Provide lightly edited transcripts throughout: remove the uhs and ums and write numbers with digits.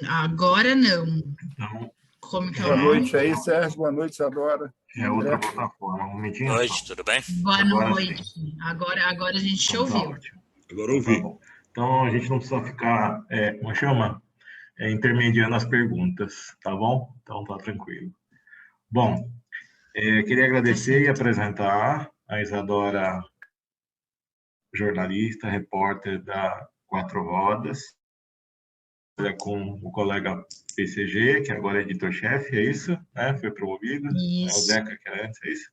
Agora não. Então, Como que é o Boa nome? noite aí, Sérgio. Boa noite, Isadora. é outra plataforma. Um momentinho Boa só. noite, tudo bem? Boa Agora noite. sim. Agora a gente te Então tá ouviu. ótimo. Agora Então, tá ouvi. bom. Então a gente não precisa ficar, como chama? Intermediando as perguntas, tá bom? Então tá tranquilo. Bom, queria agradecer e apresentar a Isadora, jornalista, repórter da Quatro Rodas, com o colega PCG, que agora é editor-chefe, é isso? Né? Foi promovido. Isso. O Zeca, que era antes, é isso?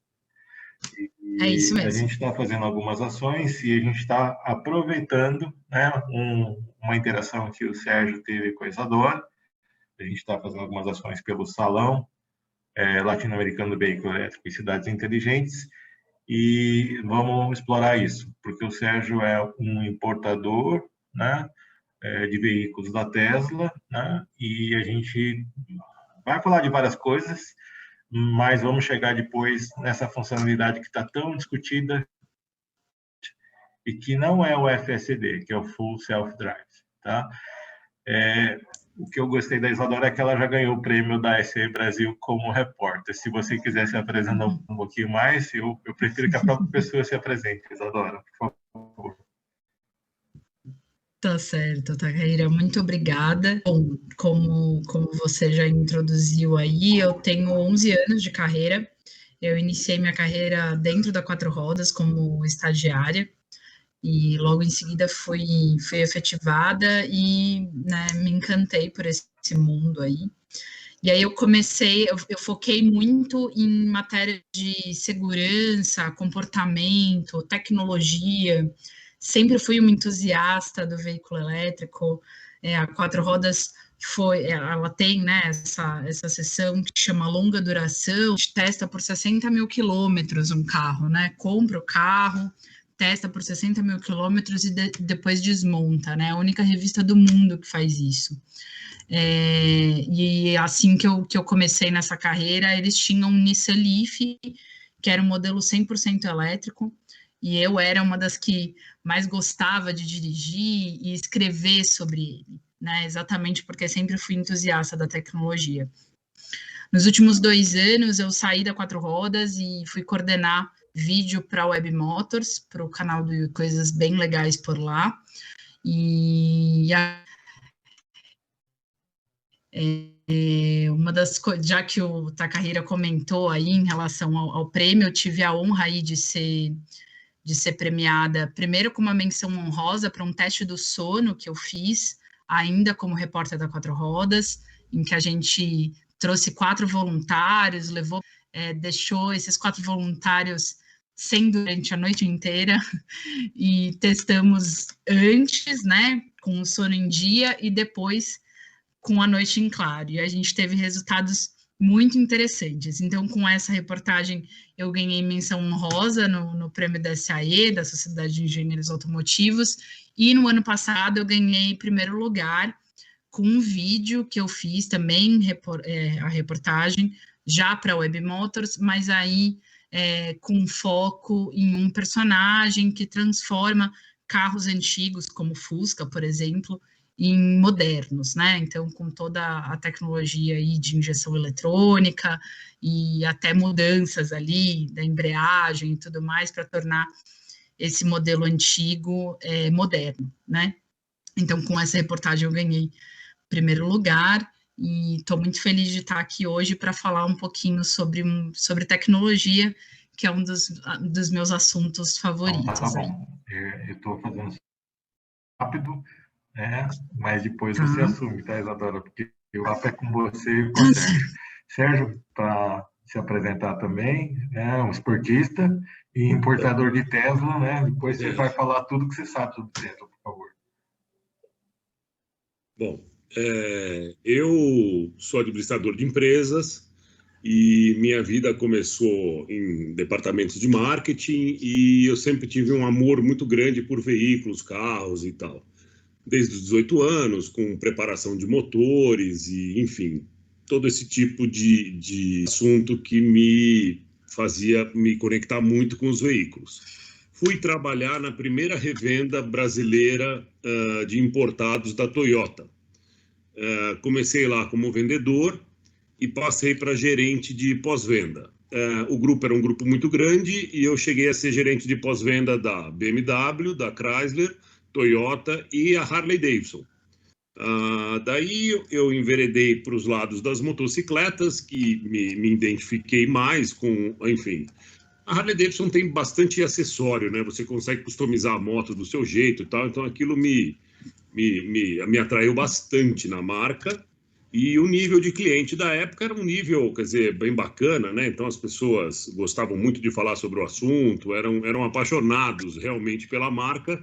É isso mesmo. A gente está fazendo algumas ações e a gente está aproveitando, né, uma interação que o Sérgio teve com a Isadora. A gente está fazendo algumas ações pelo Salão Latino-Americano do Veículo Elétrico e Cidades Inteligentes, e vamos explorar isso, porque o Sérgio é um importador, né, de veículos da Tesla, né, e a gente vai falar de várias coisas, mas vamos chegar depois nessa funcionalidade que está tão discutida e que não é o FSD, que é o Full Self Drive, tá? O que eu gostei da Isadora é que ela já ganhou o prêmio da SE Brasil como repórter. Se você quiser se apresentar um pouquinho mais, eu prefiro que a própria pessoa se apresente, Isadora, por favor. Tá certo, Takahira, muito obrigada. Bom, como você já introduziu aí, eu tenho 11 anos de carreira. Eu iniciei minha carreira dentro da Quatro Rodas como estagiária e logo em seguida fui efetivada e, né, me encantei por esse mundo aí. E aí eu foquei muito em matéria de segurança, comportamento, tecnologia. Sempre fui uma entusiasta do veículo elétrico. A Quatro Rodas ela tem, né, essa seção que chama longa duração, a gente testa por 60 mil quilômetros um carro, né? Compra o carro, testa por 60 mil quilômetros e depois desmonta, né? A única revista do mundo que faz isso. E assim que eu comecei nessa carreira, eles tinham um Nissan Leaf, que era um modelo 100% elétrico, e eu era uma das que mais gostava de dirigir e escrever sobre ele, né? Exatamente porque sempre fui entusiasta da tecnologia. Nos últimos 2 anos, eu saí da Quatro Rodas e fui coordenar vídeo para a Web Motors, para o canal do Coisas Bem Legais por lá. E uma das coisas, já que o Takahira comentou aí em relação ao prêmio, eu tive a honra aí de ser premiada, primeiro com uma menção honrosa para um teste do sono que eu fiz, ainda como repórter da Quatro Rodas, em que a gente trouxe 4 voluntários, deixou esses 4 voluntários sem durante a noite inteira, e testamos antes, né, com o sono em dia, e depois com a noite em claro, e a gente teve resultados muito interessantes. Então, com essa reportagem, eu ganhei menção honrosa no prêmio da SAE, da Sociedade de Engenheiros Automotivos, e no ano passado eu ganhei primeiro lugar com um vídeo que eu fiz também, a reportagem, já para a Web Motors, mas aí com foco em um personagem que transforma carros antigos, como Fusca, por exemplo, em modernos, né? Então, com toda a tecnologia aí de injeção eletrônica e até mudanças ali da embreagem e tudo mais para tornar esse modelo antigo moderno, né? Então, com essa reportagem eu ganhei primeiro lugar e estou muito feliz de estar aqui hoje para falar um pouquinho sobre tecnologia, que é um dos meus assuntos favoritos. Então, tá bom. Eu estou fazendo rápido, né? Mas depois você assume, tá, Isadora? Porque o papo é com você e com o Sérgio. Sérgio, para se apresentar também, né? Um esportista e importador de Tesla, né? Depois você vai falar tudo que você sabe sobre Tesla, por favor. Bom, eu sou administrador de empresas e minha vida começou em departamentos de marketing e eu sempre tive um amor muito grande por veículos, carros e tal. Desde os 18 anos, com preparação de motores e, enfim, todo esse tipo de assunto que me fazia me conectar muito com os veículos. Fui trabalhar na primeira revenda brasileira de importados da Toyota. comecei lá como vendedor e passei para gerente de pós-venda. O grupo era um grupo muito grande e eu cheguei a ser gerente de pós-venda da BMW, da Chrysler, Toyota e a Harley Davidson. Daí eu enveredei para os lados das motocicletas, que me identifiquei mais com, enfim. A Harley Davidson tem bastante acessório, né? Você consegue customizar a moto do seu jeito e tal, então aquilo me atraiu bastante na marca. E o nível de cliente da época era um nível, quer dizer, bem bacana, né? Então as pessoas gostavam muito de falar sobre o assunto, eram apaixonados realmente pela marca,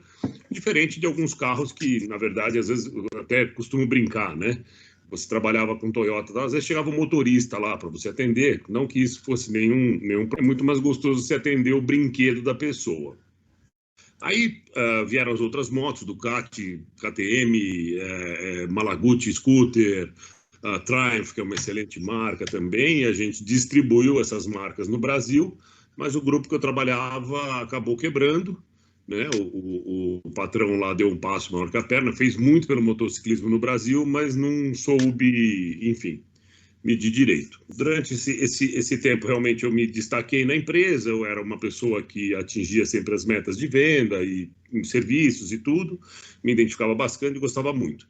diferente de alguns carros que, na verdade, às vezes eu até costumo brincar, né? Você trabalhava com Toyota, às vezes chegava um motorista lá para você atender, não que isso fosse nenhum é muito mais gostoso você atender o brinquedo da pessoa. Aí vieram as outras motos, Ducati, KTM, Malaguti Scooter, Triumph, que é uma excelente marca também, e a gente distribuiu essas marcas no Brasil, mas o grupo que eu trabalhava acabou quebrando, né? O patrão lá deu um passo maior que a perna, fez muito pelo motociclismo no Brasil, mas não soube, enfim, medir direito. Durante esse tempo, realmente, eu me destaquei na empresa, eu era uma pessoa que atingia sempre as metas de venda e em serviços e tudo, me identificava bastante e gostava muito.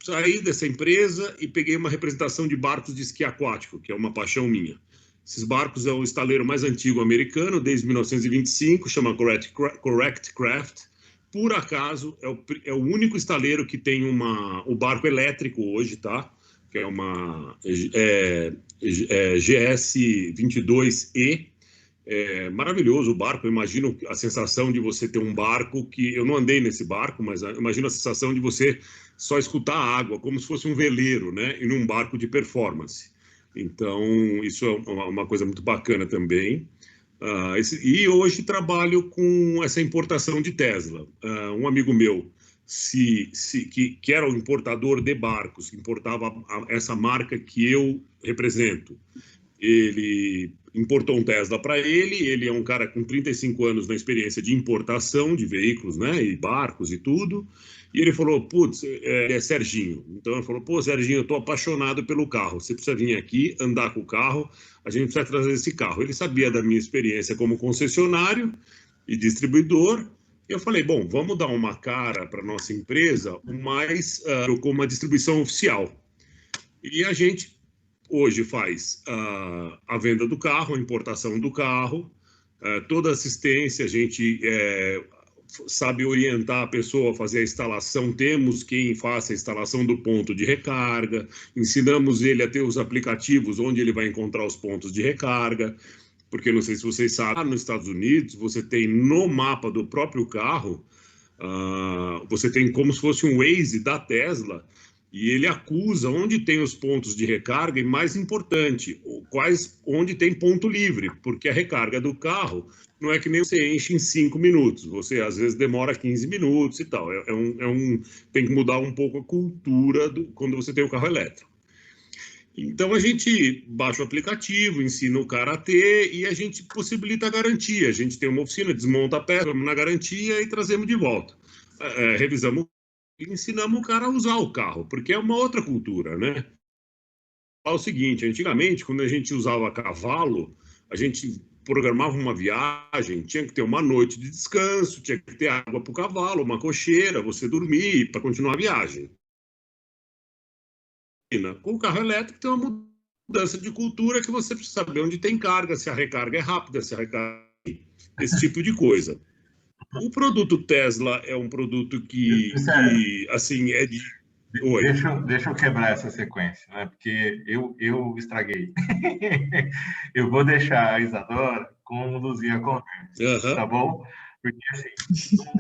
Saí dessa empresa e peguei uma representação de barcos de esqui aquático, que é uma paixão minha. Esses barcos é o estaleiro mais antigo americano, desde 1925, chama Correct Craft. Por acaso, é o único estaleiro que tem o barco elétrico hoje, tá? Que é uma GS-22E. É maravilhoso o barco. Eu imagino a sensação de você ter um barco que... Eu não andei nesse barco, mas imagino a sensação de você só escutar a água, como se fosse um veleiro, né? E num barco de performance. Então, isso é uma coisa muito bacana também. E hoje trabalho com essa importação de Tesla. Um amigo meu, que era o importador de barcos, importava essa marca que eu represento. Ele importou um Tesla para ele é um cara com 35 anos na experiência de importação de veículos, né, e barcos e tudo, e ele falou, putz, ele é Serginho. Então ele falou, pô, Serginho, eu tô apaixonado pelo carro, você precisa vir aqui, andar com o carro, a gente precisa trazer esse carro. Ele sabia da minha experiência como concessionário e distribuidor, e eu falei, bom, vamos dar uma cara para nossa empresa, com uma distribuição oficial. E a gente hoje faz a venda do carro, a importação do carro, toda a assistência, a gente sabe orientar a pessoa a fazer a instalação, temos quem faça a instalação do ponto de recarga, ensinamos ele a ter os aplicativos onde ele vai encontrar os pontos de recarga, porque não sei se vocês sabem, lá nos Estados Unidos, você tem no mapa do próprio carro, você tem como se fosse um Waze da Tesla, e ele acusa onde tem os pontos de recarga e, mais importante, onde tem ponto livre, porque a recarga do carro não é que nem você enche em 5 minutos, você às vezes demora 15 minutos e tal. Tem que mudar um pouco a cultura quando você tem o carro elétrico. Então a gente baixa o aplicativo, ensina o cara a ter e a gente possibilita a garantia. A gente tem uma oficina, desmonta a peça, vamos na garantia e trazemos de volta. Revisamos e ensinamos o cara a usar o carro, porque é uma outra cultura, né? É o seguinte, antigamente, quando a gente usava cavalo, a gente programava uma viagem, tinha que ter uma noite de descanso, tinha que ter água para o cavalo, uma cocheira, você dormir para continuar a viagem. Com o carro elétrico tem uma mudança de cultura que você precisa saber onde tem carga, se a recarga é rápida, se a recarga esse tipo de coisa. O produto Tesla é um produto que assim, é de... Oi. Deixa eu quebrar essa sequência, né? Porque eu estraguei. Eu vou deixar a Isadora conduzir a conversa, tá bom? Porque assim,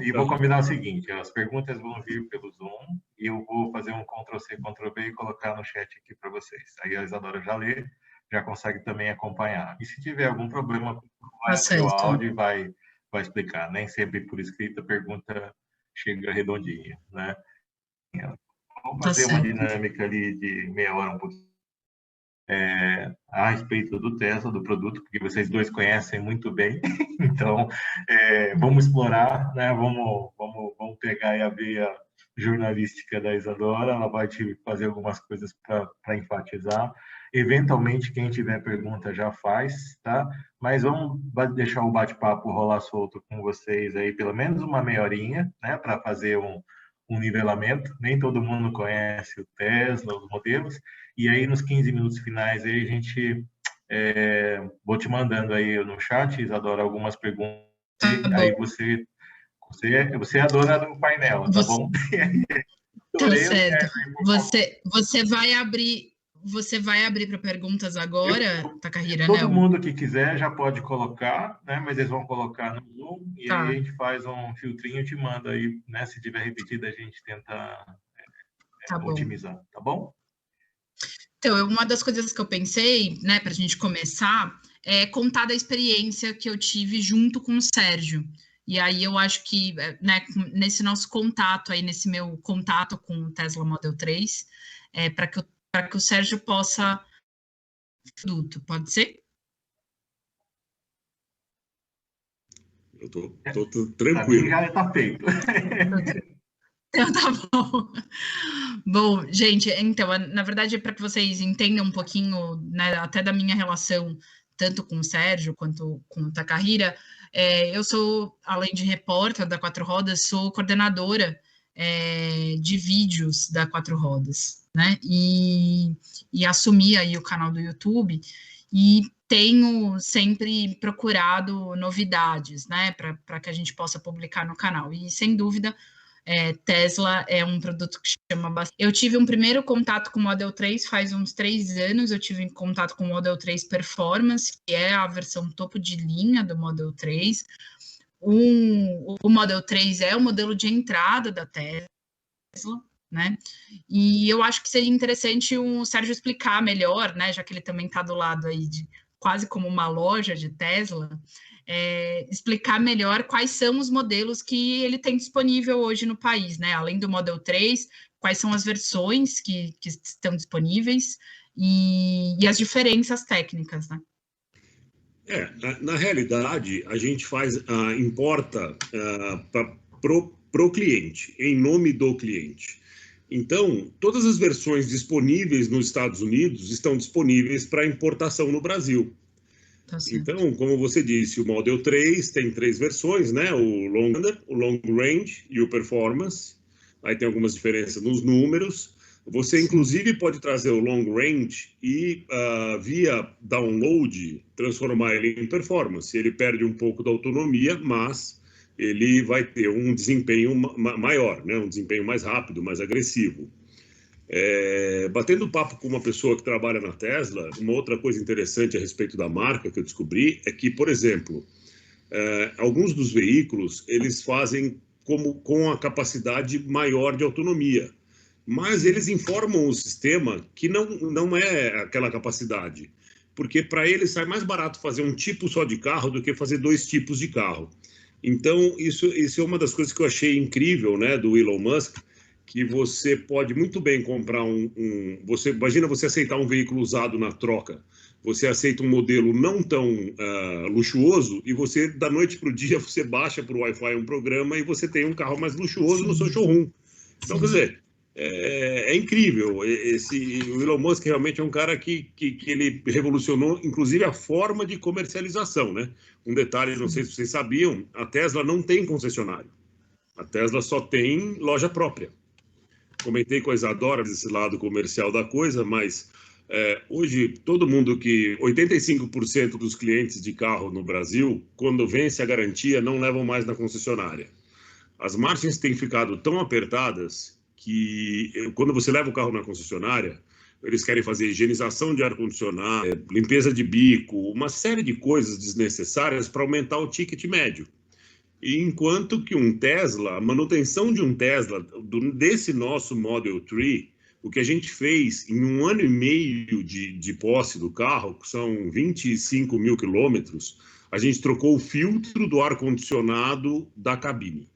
e vou combinar o seguinte, as perguntas vão vir pelo Zoom e eu vou fazer um Ctrl+C, Ctrl+V e colocar no chat aqui para vocês. Aí a Isadora já lê, já consegue também acompanhar. E se tiver algum problema com o áudio, vai explicar. Nem sempre por escrito a pergunta chega redondinha, né? Vamos fazer uma dinâmica ali de meia hora, um pouquinho, a respeito do Tesla, do produto, porque vocês dois conhecem muito bem. Então, vamos explorar, né? Vamos pegar a veia jornalística da Isadora, ela vai te fazer algumas coisas para enfatizar. Eventualmente, quem tiver pergunta já faz, tá? Mas vamos deixar o bate-papo rolar solto com vocês aí, pelo menos uma meia horinha, né? Para fazer um nivelamento. Nem todo mundo conhece o Tesla, os modelos. E aí, nos 15 minutos finais, aí a gente... vou te mandando aí no chat, Isadora, algumas perguntas. Aí você é a dona do painel, tá bom? Tá certo. Você vai abrir para perguntas agora, Takahira? Todo mundo que quiser já pode colocar, né? Mas eles vão colocar no Zoom e Tá. aí a gente faz um filtrinho e te manda aí, né? Se tiver repetido, a gente tenta otimizar, tá bom? Então, uma das coisas que eu pensei, né, para a gente começar, é contar da experiência que eu tive junto com o Sérgio. E aí eu acho que, né, nesse nosso contato aí, nesse meu contato com o Tesla Model 3, para que o Sérgio possa... Produto, pode ser? Eu tô tranquilo. Já está feito. Então, tá bom. Bom, gente, então, na verdade, para que vocês entendam um pouquinho, né, até da minha relação, tanto com o Sérgio quanto com o Takahira, eu sou, além de repórter da Quatro Rodas, sou coordenadora de vídeos da Quatro Rodas, né, e assumi aí o canal do YouTube, e tenho sempre procurado novidades, né, para que a gente possa publicar no canal, e sem dúvida, Tesla é um produto que chama bastante. Eu tive um primeiro contato com o Model 3 faz uns 3 anos, eu tive contato com o Model 3 Performance, que é a versão topo de linha do Model 3. O Model 3 é o modelo de entrada da Tesla, né? E eu acho que seria interessante o Sérgio explicar melhor, né? Já que ele também está do lado aí de quase como uma loja de Tesla, explicar melhor quais são os modelos que ele tem disponível hoje no país, né? Além do Model 3, quais são as versões que estão disponíveis e as diferenças técnicas, né? Na realidade, a gente importa pro cliente, em nome do cliente. Então, todas as versões disponíveis nos Estados Unidos estão disponíveis para importação no Brasil. Tá certo. Então, como você disse, o Model 3 tem 3 versões, né? O Long Range e o Performance. Aí tem algumas diferenças nos números. Você, inclusive, pode trazer o Long Range e, via download, transformar ele em Performance. Ele perde um pouco da autonomia, mas ele vai ter um desempenho maior, né? Um desempenho mais rápido, mais agressivo. Batendo papo com uma pessoa que trabalha na Tesla, uma outra coisa interessante a respeito da marca que eu descobri é que, por exemplo, alguns dos veículos eles fazem com a capacidade maior de autonomia, mas eles informam o sistema que não é aquela capacidade, porque para eles sai mais barato fazer um tipo só de carro do que fazer 2 tipos de carro. Então, isso é uma das coisas que eu achei incrível, né, do Elon Musk, que você pode muito bem comprar imagina você aceitar um veículo usado na troca, você aceita um modelo não tão luxuoso e você, da noite para o dia, você baixa para o Wi-Fi um programa e você tem um carro mais luxuoso no seu showroom. Então, quer dizer, é incrível. O Elon Musk realmente é um cara que ele revolucionou, inclusive, a forma de comercialização, né? Um detalhe, não sei se vocês sabiam, a Tesla não tem concessionário. A Tesla só tem loja própria. Comentei com a Isadora desse lado comercial da coisa, mas hoje todo mundo 85% dos clientes de carro no Brasil, quando vence a garantia, não levam mais na concessionária. As margens têm ficado tão apertadas que quando você leva o carro na concessionária, eles querem fazer higienização de ar-condicionado, limpeza de bico, uma série de coisas desnecessárias para aumentar o ticket médio. E enquanto que a manutenção de um Tesla, desse nosso Model 3, o que a gente fez em 1 ano e meio de posse do carro, que são 25 mil quilômetros, a gente trocou o filtro do ar-condicionado da cabine.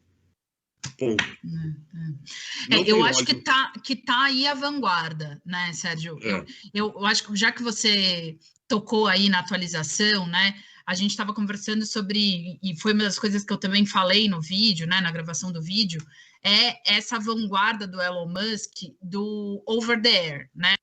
Ponto. Eu acho que tá aí a vanguarda, né, Sérgio? Eu acho que já que você tocou aí na atualização, né, a gente estava conversando sobre, e foi uma das coisas que eu também falei no vídeo, né, na gravação do vídeo, é essa vanguarda do Elon Musk, do over the air, né?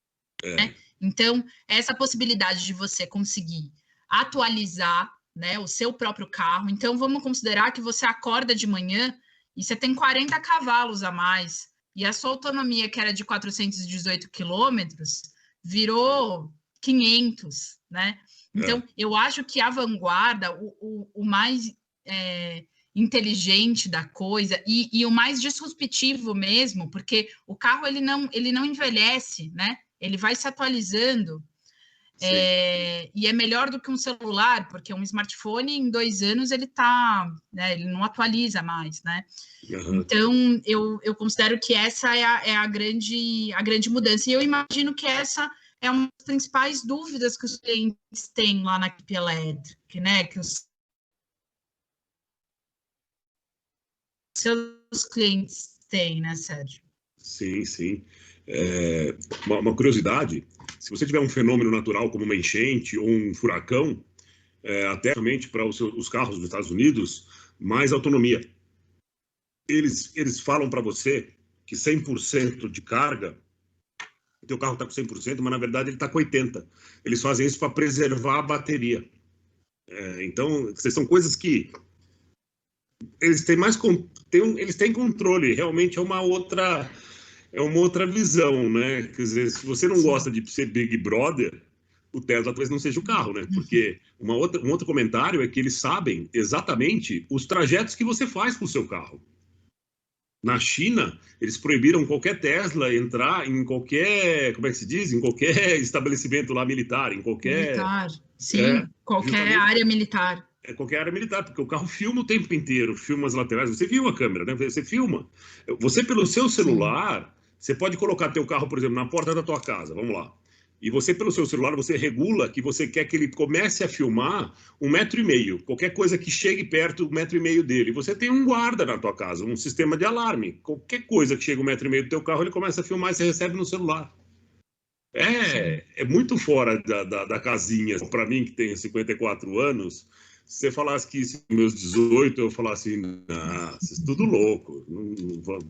Então, essa possibilidade de você conseguir atualizar, né, o seu próprio carro. Então, vamos considerar que você acorda de manhã e você tem 40 cavalos a mais, e a sua autonomia, que era de 418 quilômetros, virou 500, né? Então, eu acho que a vanguarda, o mais inteligente da coisa e o mais disruptivo mesmo, porque o carro ele não envelhece, né? Ele vai se atualizando. E é melhor do que um celular, porque um smartphone em 2 anos ele tá, né, ele não atualiza mais, né? Então eu considero que essa é a grande mudança. E eu imagino que essa é uma das principais dúvidas que os clientes têm lá na equipe elétrica, né? Que os seus clientes têm, né, Sérgio? Sim, sim. Uma curiosidade, se você tiver um fenômeno natural como uma enchente ou um furacão, até realmente para os carros dos Estados Unidos, mais autonomia. Eles falam para você que 100% de carga, o teu carro está com 100%, mas na verdade ele está com 80%. Eles fazem isso para preservar a bateria. Então, são coisas que eles têm mais eles têm controle, realmente é uma outra visão, né? Quer dizer, se você não gosta de ser Big Brother, o Tesla talvez não seja o carro, né? Porque um outro comentário é que eles sabem exatamente os trajetos que você faz com o seu carro. Na China, eles proibiram qualquer Tesla entrar em qualquer, como é que se diz? Em qualquer estabelecimento lá militar, em qualquer... Militar, sim, qualquer área militar. Qualquer área militar, porque o carro filma o tempo inteiro, filma as laterais, você viu a câmera, né? Você filma. Você, pelo seu celular, sim, você pode colocar teu carro, por exemplo, na porta da tua casa, vamos lá. E você, pelo seu celular, você regula que você quer que ele comece a filmar 1,5 metro. Qualquer coisa que chegue perto, 1,5 metro dele. Você tem um guarda na tua casa, um sistema de alarme. Qualquer coisa que chegue 1,5 metro do teu carro, ele começa a filmar e você recebe no celular. É muito fora da casinha. Para mim, que tenho 54 anos, se você falasse que isso meus 18, eu falasse assim, vocês tudo louco.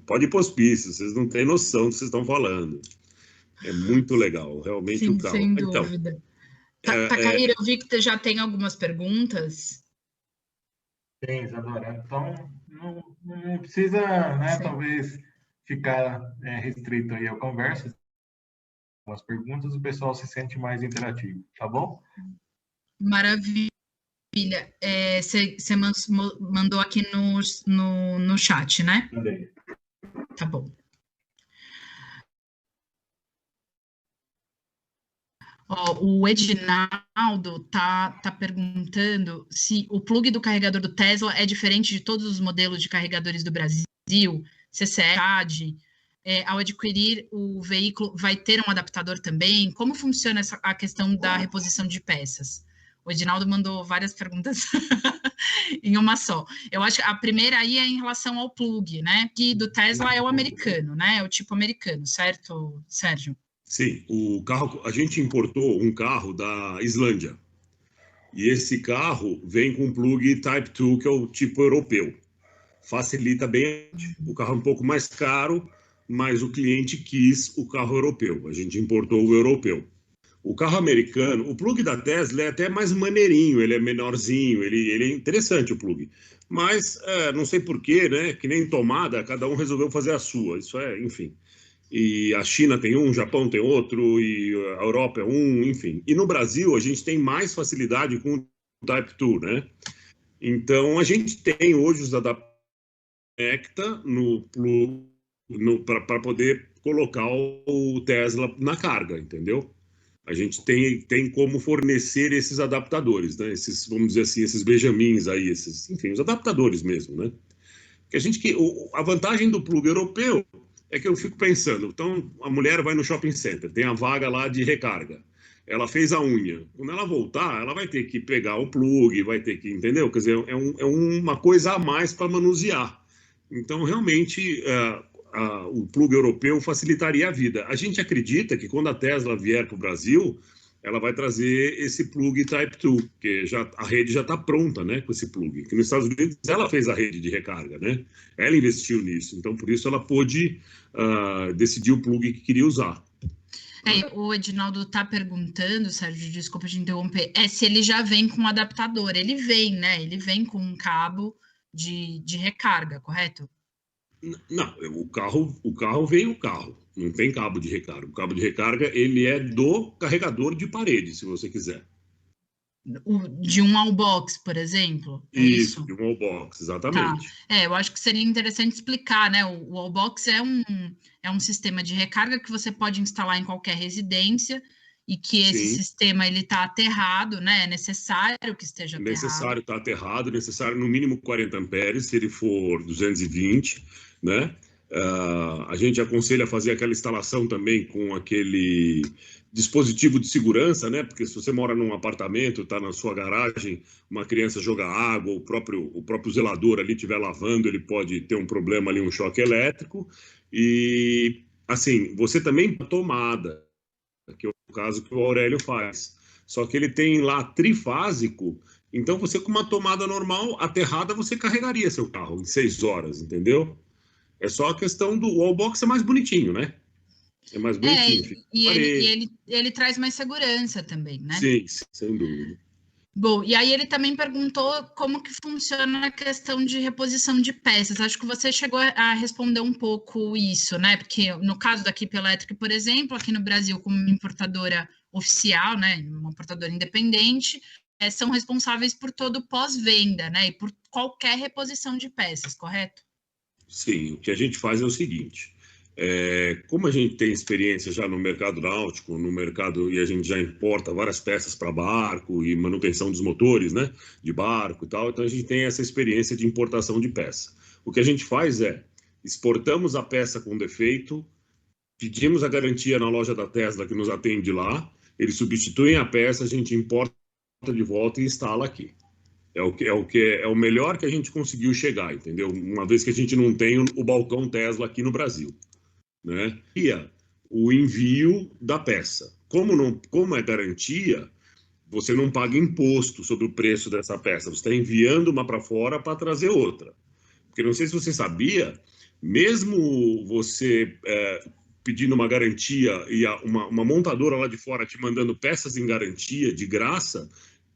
Pode ir para o hospício, vocês não têm noção do que vocês estão falando. É muito legal, realmente. Sim, o carro. Sem dúvida. Takahiro, eu vi que já tem algumas perguntas. Tem, Isadora. Então, não precisa, né, talvez, ficar restrito aí à conversa. As perguntas, o pessoal se sente mais interativo, tá bom? Maravilha. Você mandou aqui no chat, né? Mandei. Tá bom. O Edinaldo tá perguntando se o plug do carregador do Tesla é diferente de todos os modelos de carregadores do Brasil, CCE, CAD. Ao adquirir o veículo, vai ter um adaptador também? Como funciona a questão da reposição de peças? O Edinaldo mandou várias perguntas em uma só. Eu acho que a primeira aí é em relação ao plug, né? Que do Tesla é o americano, né? É o tipo americano, certo, Sérgio? Sim, o carro, a gente importou um carro da Islândia. E esse carro vem com plug Type 2, que é o tipo europeu. Facilita bem. O carro é um pouco mais caro, mas o cliente quis o carro europeu. A gente importou o europeu. O carro americano, o plug da Tesla é até mais maneirinho, ele é menorzinho, ele é interessante o plug. Mas não sei porquê, né? Que nem tomada, cada um resolveu fazer a sua. Isso enfim. E a China tem um, o Japão tem outro, e a Europa é um, enfim. E no Brasil a gente tem mais facilidade com o Type 2, né? Então a gente tem hoje os adaptadores para poder colocar o Tesla na carga, entendeu? A gente tem como fornecer esses adaptadores, né? Esses, vamos dizer assim, esses benjamins aí, enfim, os adaptadores mesmo, né? A vantagem do plug europeu é que eu fico pensando, então a mulher vai no shopping center, tem a vaga lá de recarga, ela fez a unha, quando ela voltar, ela vai ter que pegar o plug, vai ter que, entendeu? Quer dizer, é uma coisa a mais para manusear. Então, realmente, o plug europeu facilitaria a vida. A gente acredita que quando a Tesla vier para o Brasil, ela vai trazer esse plug Type 2, porque a rede já está pronta, né, com esse plug. Que nos Estados Unidos ela fez a rede de recarga, né? Ela investiu nisso, então por isso ela pôde decidir o plug que queria usar. O Edinaldo está perguntando, Sérgio, desculpa te interromper, se ele já vem com um adaptador. Ele vem, né? Ele vem com um cabo de recarga, correto? Não, o carro vem o carro, não tem cabo de recarga. O cabo de recarga, ele é do carregador de parede, se você quiser. De um wallbox, por exemplo? Isso, de um wallbox, exatamente. Tá. Eu acho que seria interessante explicar, né? O wallbox é um sistema de recarga que você pode instalar em qualquer residência e que esse sistema ele está aterrado, né? É necessário que esteja aterrado. Necessário estar aterrado, necessário no mínimo 40 amperes, se ele for 220, né? A gente aconselha a fazer aquela instalação também com aquele dispositivo de segurança, né? Porque se você mora num apartamento, está na sua garagem, uma criança joga água, o próprio zelador ali estiver lavando, ele pode ter um problema ali, um choque elétrico. E, assim, você também tomada, que é o caso que o Aurélio faz. Só que ele tem lá trifásico, então você com uma tomada normal, aterrada, você carregaria seu carro em 6 horas, entendeu? É só a questão do wallbox é mais bonitinho, né? É mais bonitinho. Ele traz mais segurança também, né? Sim, sem dúvida. Bom, e aí ele também perguntou como que funciona a questão de reposição de peças. Acho que você chegou a responder um pouco isso, né? Porque no caso da Keep Electric, por exemplo, aqui no Brasil, como uma importadora oficial, né, uma importadora independente, são responsáveis por todo o pós-venda, né? E por qualquer reposição de peças, correto? Sim, o que a gente faz é o seguinte. Como a gente tem experiência já no mercado náutico, e a gente já importa várias peças para barco e manutenção dos motores, né, de barco e tal, então a gente tem essa experiência de importação de peça. O que a gente faz é, exportamos a peça com defeito, pedimos a garantia na loja da Tesla que nos atende lá, eles substituem a peça, a gente importa de volta e instala aqui. É o melhor que a gente conseguiu chegar, entendeu? Uma vez que a gente não tem o balcão Tesla aqui no Brasil, né? E o envio da peça. Como é garantia, você não paga imposto sobre o preço dessa peça. Você está enviando uma para fora para trazer outra. Porque não sei se você sabia, mesmo você pedindo uma garantia e uma montadora lá de fora te mandando peças em garantia de graça,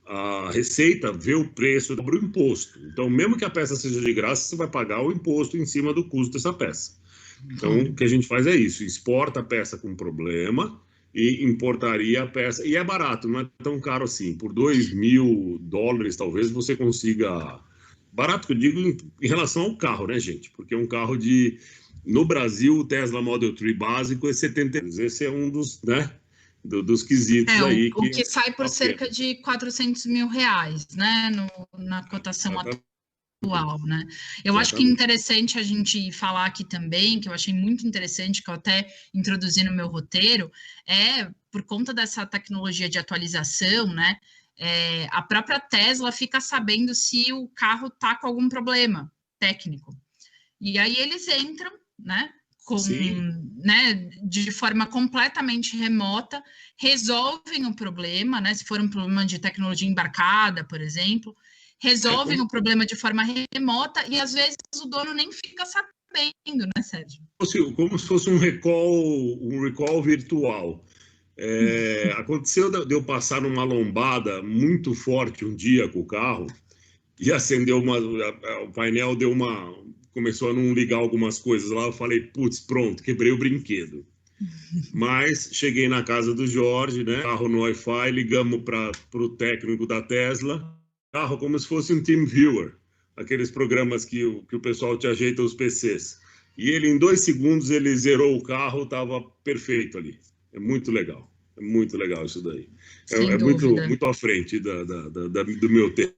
a Receita vê o preço do imposto. Então, mesmo que a peça seja de graça, você vai pagar o imposto em cima do custo dessa peça. Então, o que a gente faz é isso, exporta a peça com problema e importaria a peça. E é barato, não é tão caro assim. Por $2.000, talvez, você consiga... Barato que eu digo em relação ao carro, né, gente? Porque um carro de... No Brasil, o Tesla Model 3 básico é 70. Esse é um dos, né, dos quesitos aí. O que sai por cerca de R$400 mil, né? Na cotação atual, né? Eu acho que é interessante a gente falar aqui também, que eu achei muito interessante, que eu até introduzi no meu roteiro, por conta dessa tecnologia de atualização, né? A própria Tesla fica sabendo se o carro está com algum problema técnico. E aí eles entram, né? De forma completamente remota, resolvem o problema, né? Se for um problema de tecnologia embarcada, por exemplo, resolvem o problema de forma remota e às vezes o dono nem fica sabendo, né, Sérgio? Como se fosse um recall virtual. Aconteceu de eu passar numa lombada muito forte um dia com o carro e acendeu o painel começou a não ligar algumas coisas lá, eu falei, putz, pronto, quebrei o brinquedo. Mas cheguei na casa do Jorge, né, carro no Wi-Fi, ligamos para o técnico da Tesla, carro como se fosse um TeamViewer, aqueles programas que o pessoal te ajeita os PCs. E ele, em 2 segundos, ele zerou o carro, estava perfeito ali. É muito legal isso daí. É muito à frente do meu tempo.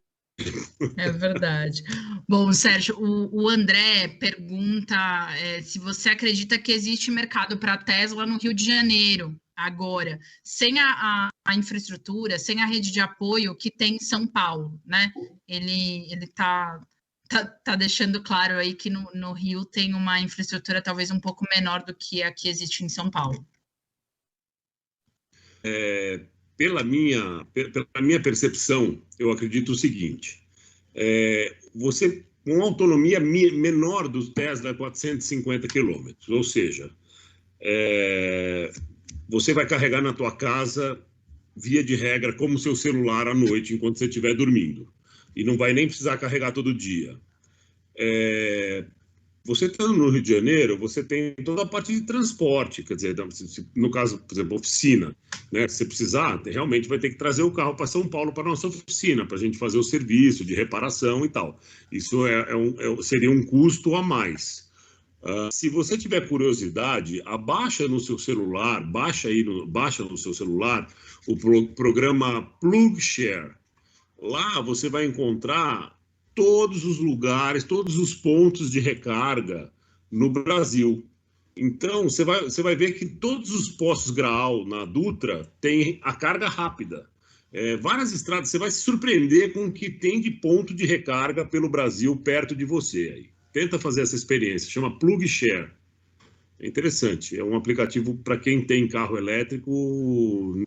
É verdade. Bom, Sérgio, o André pergunta se você acredita que existe mercado para a Tesla no Rio de Janeiro, agora, sem a infraestrutura, sem a rede de apoio que tem em São Paulo, né? Ele tá deixando claro aí que no Rio tem uma infraestrutura talvez um pouco menor do que a que existe em São Paulo. pela minha percepção, eu acredito o seguinte: você, com autonomia menor do Tesla, 450 quilômetros, ou seja, você vai carregar na tua casa, via de regra, como seu celular à noite, enquanto você estiver dormindo. E não vai nem precisar carregar todo dia. Você estando no Rio de Janeiro, você tem toda a parte de transporte, quer dizer, no caso, por exemplo, oficina, né? Se você precisar, realmente vai ter que trazer o carro para São Paulo, para a nossa oficina, para a gente fazer o serviço de reparação e tal. Isso seria um custo a mais. Se você tiver curiosidade, baixa no seu celular o programa PlugShare. Lá você vai encontrar todos os lugares, todos os pontos de recarga no Brasil. Então, você vai ver que todos os postos Graal na Dutra têm a carga rápida. Várias estradas, você vai se surpreender com o que tem de ponto de recarga pelo Brasil perto de você. Aí. Tenta fazer essa experiência, chama PlugShare. É interessante, é um aplicativo para quem tem carro elétrico.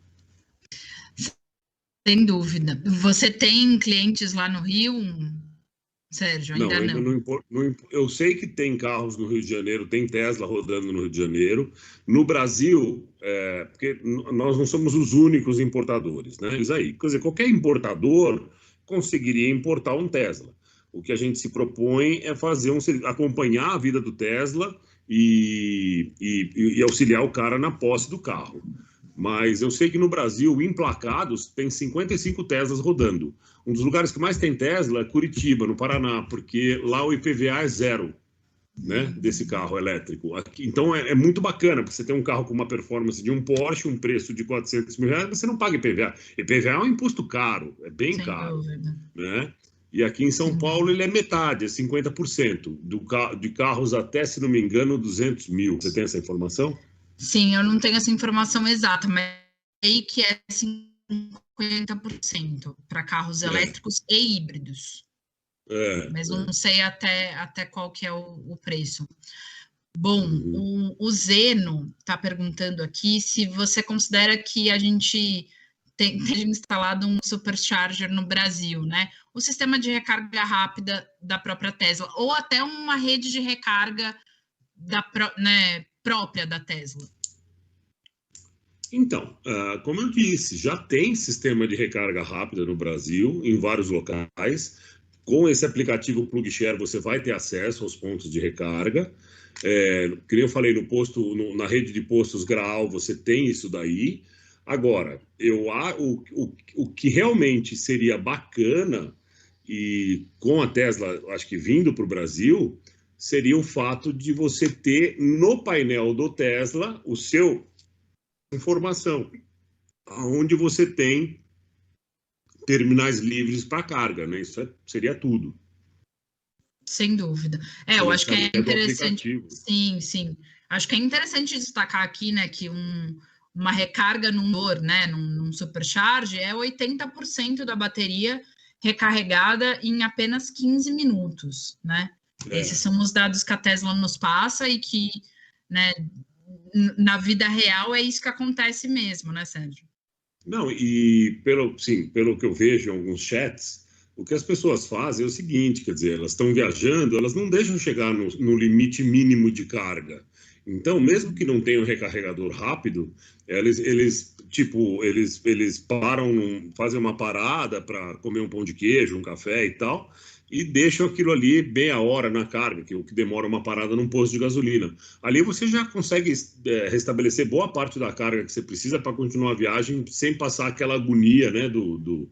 Sem dúvida. Você tem clientes lá no Rio, Sérgio? Ainda não. Eu sei que tem carros no Rio de Janeiro, tem Tesla rodando no Rio de Janeiro. No Brasil, porque nós não somos os únicos importadores, né? Isso aí. Quer dizer, qualquer importador conseguiria importar um Tesla. O que a gente se propõe é acompanhar a vida do Tesla e auxiliar o cara na posse do carro. Mas eu sei que no Brasil, emplacados, tem 55 Teslas rodando. Um dos lugares que mais tem Tesla é Curitiba, no Paraná, porque lá o IPVA é zero, né, desse carro elétrico. Então é muito bacana, porque você tem um carro com uma performance de um Porsche, um preço de 400 mil reais, você não paga IPVA. IPVA é um imposto caro, é bem caro. Né? E aqui em São Paulo ele é metade, é 50%. De carros até, se não me engano, 200 mil. Você tem essa informação? Sim, eu não tenho essa informação exata, mas sei que é 50% para carros elétricos e híbridos. Mas não sei até qual que é o preço. Bom, o Zeno está perguntando aqui se você considera que a gente tem instalado um supercharger no Brasil, né? O sistema de recarga rápida da própria Tesla, ou até uma rede de recarga própria da Tesla. Então, como eu disse, já tem sistema de recarga rápida no Brasil, em vários locais. Com esse aplicativo PlugShare, você vai ter acesso aos pontos de recarga. Que nem eu falei, na rede de postos Graal, você tem isso daí. Agora, o que realmente seria bacana, e com a Tesla, acho que vindo para o Brasil, seria o fato de você ter no painel do Tesla o seu informação, onde você tem terminais livres para carga, né? Isso seria tudo. Sem dúvida. Eu acho que é interessante. Sim. Acho que é interessante destacar aqui, né, que uma recarga num supercharge é 80% da bateria recarregada em apenas 15 minutos, né? Esses são os dados que a Tesla nos passa e que, né, na vida real é isso que acontece mesmo, né, Sérgio? Não, e pelo que eu vejo em alguns chats, o que as pessoas fazem é o seguinte, quer dizer, elas estão viajando, elas não deixam chegar no limite mínimo de carga. Então, mesmo que não tenha um recarregador rápido, eles param, fazem uma parada para comer um pão de queijo, um café e tal, e deixam aquilo ali meia hora na carga, o que demora uma parada num posto de gasolina. Ali você já consegue restabelecer boa parte da carga que você precisa para continuar a viagem sem passar aquela agonia, né, do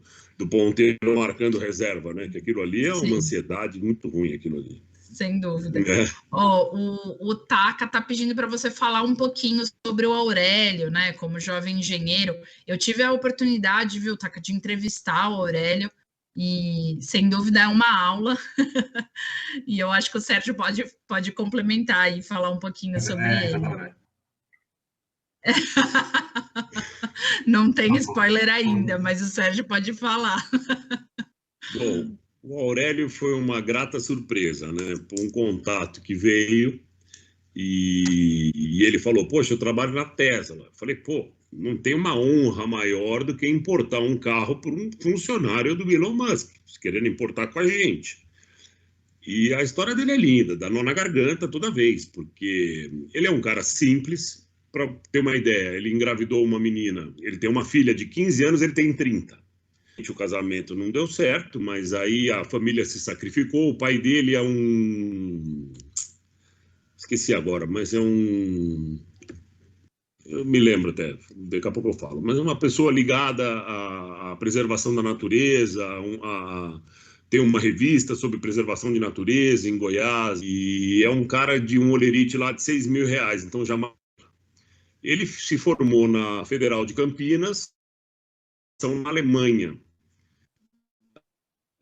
ponteiro marcando reserva, né? Que aquilo ali é uma ansiedade muito ruim, aquilo ali. Sem dúvida. O Taka está pedindo para você falar um pouquinho sobre o Aurélio, né? Como jovem engenheiro. Eu tive a oportunidade, viu, Taka, de entrevistar o Aurélio. E, sem dúvida, é uma aula. E eu acho que o Sérgio pode complementar e falar um pouquinho sobre ele. Não tem spoiler ainda, mas o Sérgio pode falar. Bom, o Aurélio foi uma grata surpresa, né? Um contato que veio e ele falou, poxa, eu trabalho na Tesla. Eu falei, pô, não tem uma honra maior do que importar um carro por um funcionário do Elon Musk, querendo importar com a gente. E a história dele é linda, dá nó na garganta toda vez, porque ele é um cara simples. Para ter uma ideia, ele engravidou uma menina, ele tem uma filha de 15 anos, ele tem 30. O casamento não deu certo, mas aí a família se sacrificou. O pai dele é um... Esqueci agora, mas é um... Eu me lembro até, daqui a pouco eu falo. Mas é uma pessoa ligada à preservação da natureza, tem uma revista sobre preservação de natureza em Goiás, e é um cara de um olerite lá de R$6.000, então já... Ele se formou na Federal de Campinas, na Alemanha.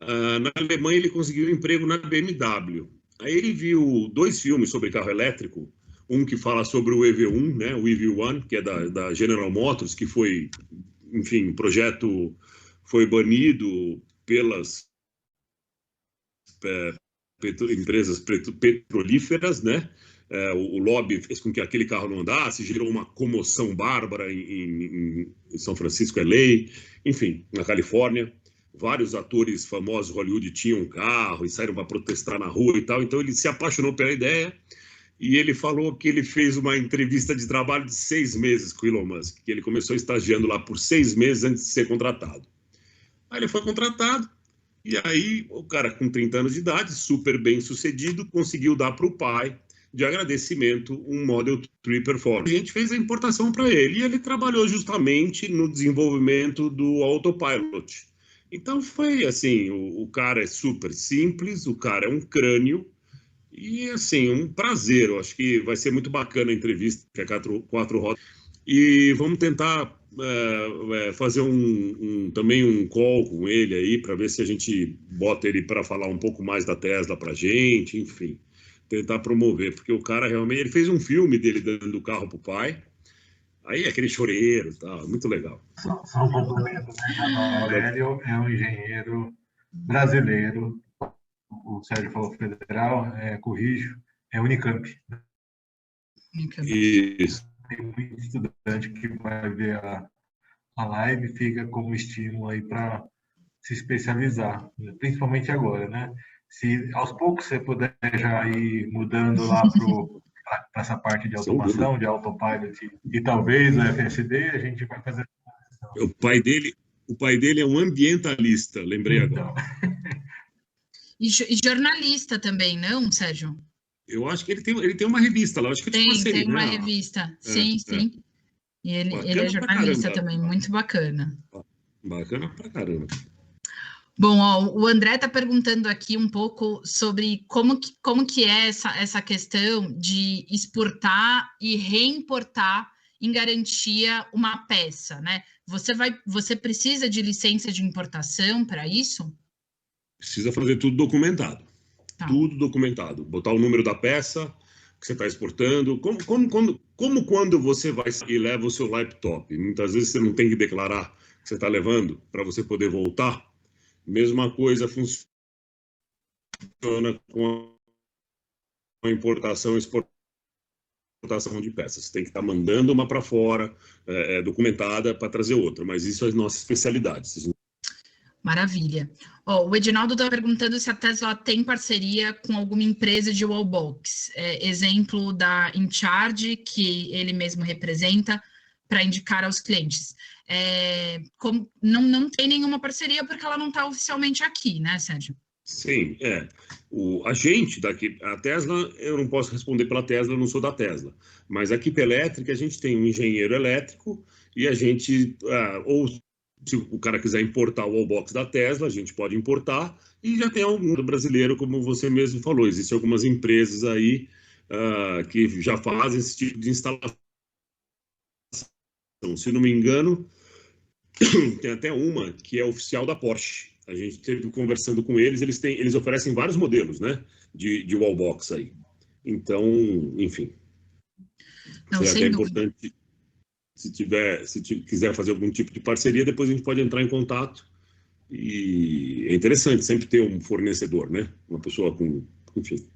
Na Alemanha ele conseguiu um emprego na BMW. Aí ele viu 2 filmes sobre carro elétrico, um que fala sobre o EV1, né, o EV1, que é da General Motors, que foi, enfim, o projeto foi banido pelas empresas petrolíferas, né? O lobby fez com que aquele carro não andasse, gerou uma comoção bárbara em São Francisco, LA, enfim, na Califórnia. Vários atores famosos de Hollywood tinham um carro e saíram para protestar na rua e tal. Então ele se apaixonou pela ideia e ele falou que ele fez uma entrevista de trabalho de 6 meses com o Elon Musk, que ele começou estagiando lá por 6 meses antes de ser contratado. Aí ele foi contratado e aí o cara com 30 anos de idade, super bem sucedido, conseguiu dar para o pai de agradecimento um Model 3 Performance. A gente fez a importação para ele e ele trabalhou justamente no desenvolvimento do Autopilot. Então foi assim, o cara é super simples, o cara é um crânio e assim, um prazer. Eu acho que vai ser muito bacana a entrevista, que é quatro rodas. E vamos tentar fazer também um call com ele aí, para ver se a gente bota ele para falar um pouco mais da Tesla para a gente, enfim, tentar promover, porque o cara realmente, ele fez um filme dele dando o carro pro pai, aí aquele choreiro, tá, muito legal. Só um complemento, né? O Aurélio é um engenheiro brasileiro, o Sérgio falou federal, corrijo, é Unicamp. Isso. Tem muito estudante que vai ver a live, fica como estímulo aí para se especializar, principalmente agora, né? Se aos poucos você puder já ir mudando lá para essa parte de automação, de autopilot e talvez o FSD, a gente vai fazer. O pai dele é um ambientalista, lembrei agora. E jornalista também, não, Sérgio? Eu acho que ele tem uma revista lá, acho que tem uma revista, sim. E ele é jornalista também, muito bacana. Bacana pra caramba. Bom, ó, o André está perguntando aqui um pouco sobre como que é essa questão de exportar e reimportar em garantia uma peça, né? Você precisa de licença de importação para isso? Precisa fazer tudo documentado. Tá. Tudo documentado. Botar o número da peça que você está exportando. Como quando você vai e leva o seu laptop. Muitas vezes você não tem que declarar que você está levando para você poder voltar. Mesma coisa funciona com a importação e exportação de peças. Você tem que estar mandando uma para fora, documentada, para trazer outra. Mas isso é a nossa especialidade. Maravilha. O Edinaldo está perguntando se a Tesla tem parceria com alguma empresa de wallbox. Exemplo da InCharge, que ele mesmo representa, para indicar aos clientes. Não tem nenhuma parceria porque ela não está oficialmente aqui, né, Sérgio? Sim, a gente daqui, a Tesla, eu não posso responder pela Tesla, eu não sou da Tesla, mas aqui pela Elétrica a gente tem um engenheiro elétrico e a gente, ou se o cara quiser importar o wallbox da Tesla, a gente pode importar, e já tem algum brasileiro, como você mesmo falou, existem algumas empresas aí que já fazem esse tipo de instalação. Se não me engano, tem até uma que é oficial da Porsche. A gente esteve conversando com eles, eles oferecem vários modelos, né, de wallbox aí. Então, enfim. Não, é até importante, se quiser fazer algum tipo de parceria, depois a gente pode entrar em contato. E é interessante sempre ter um fornecedor, né? Uma pessoa com, enfim.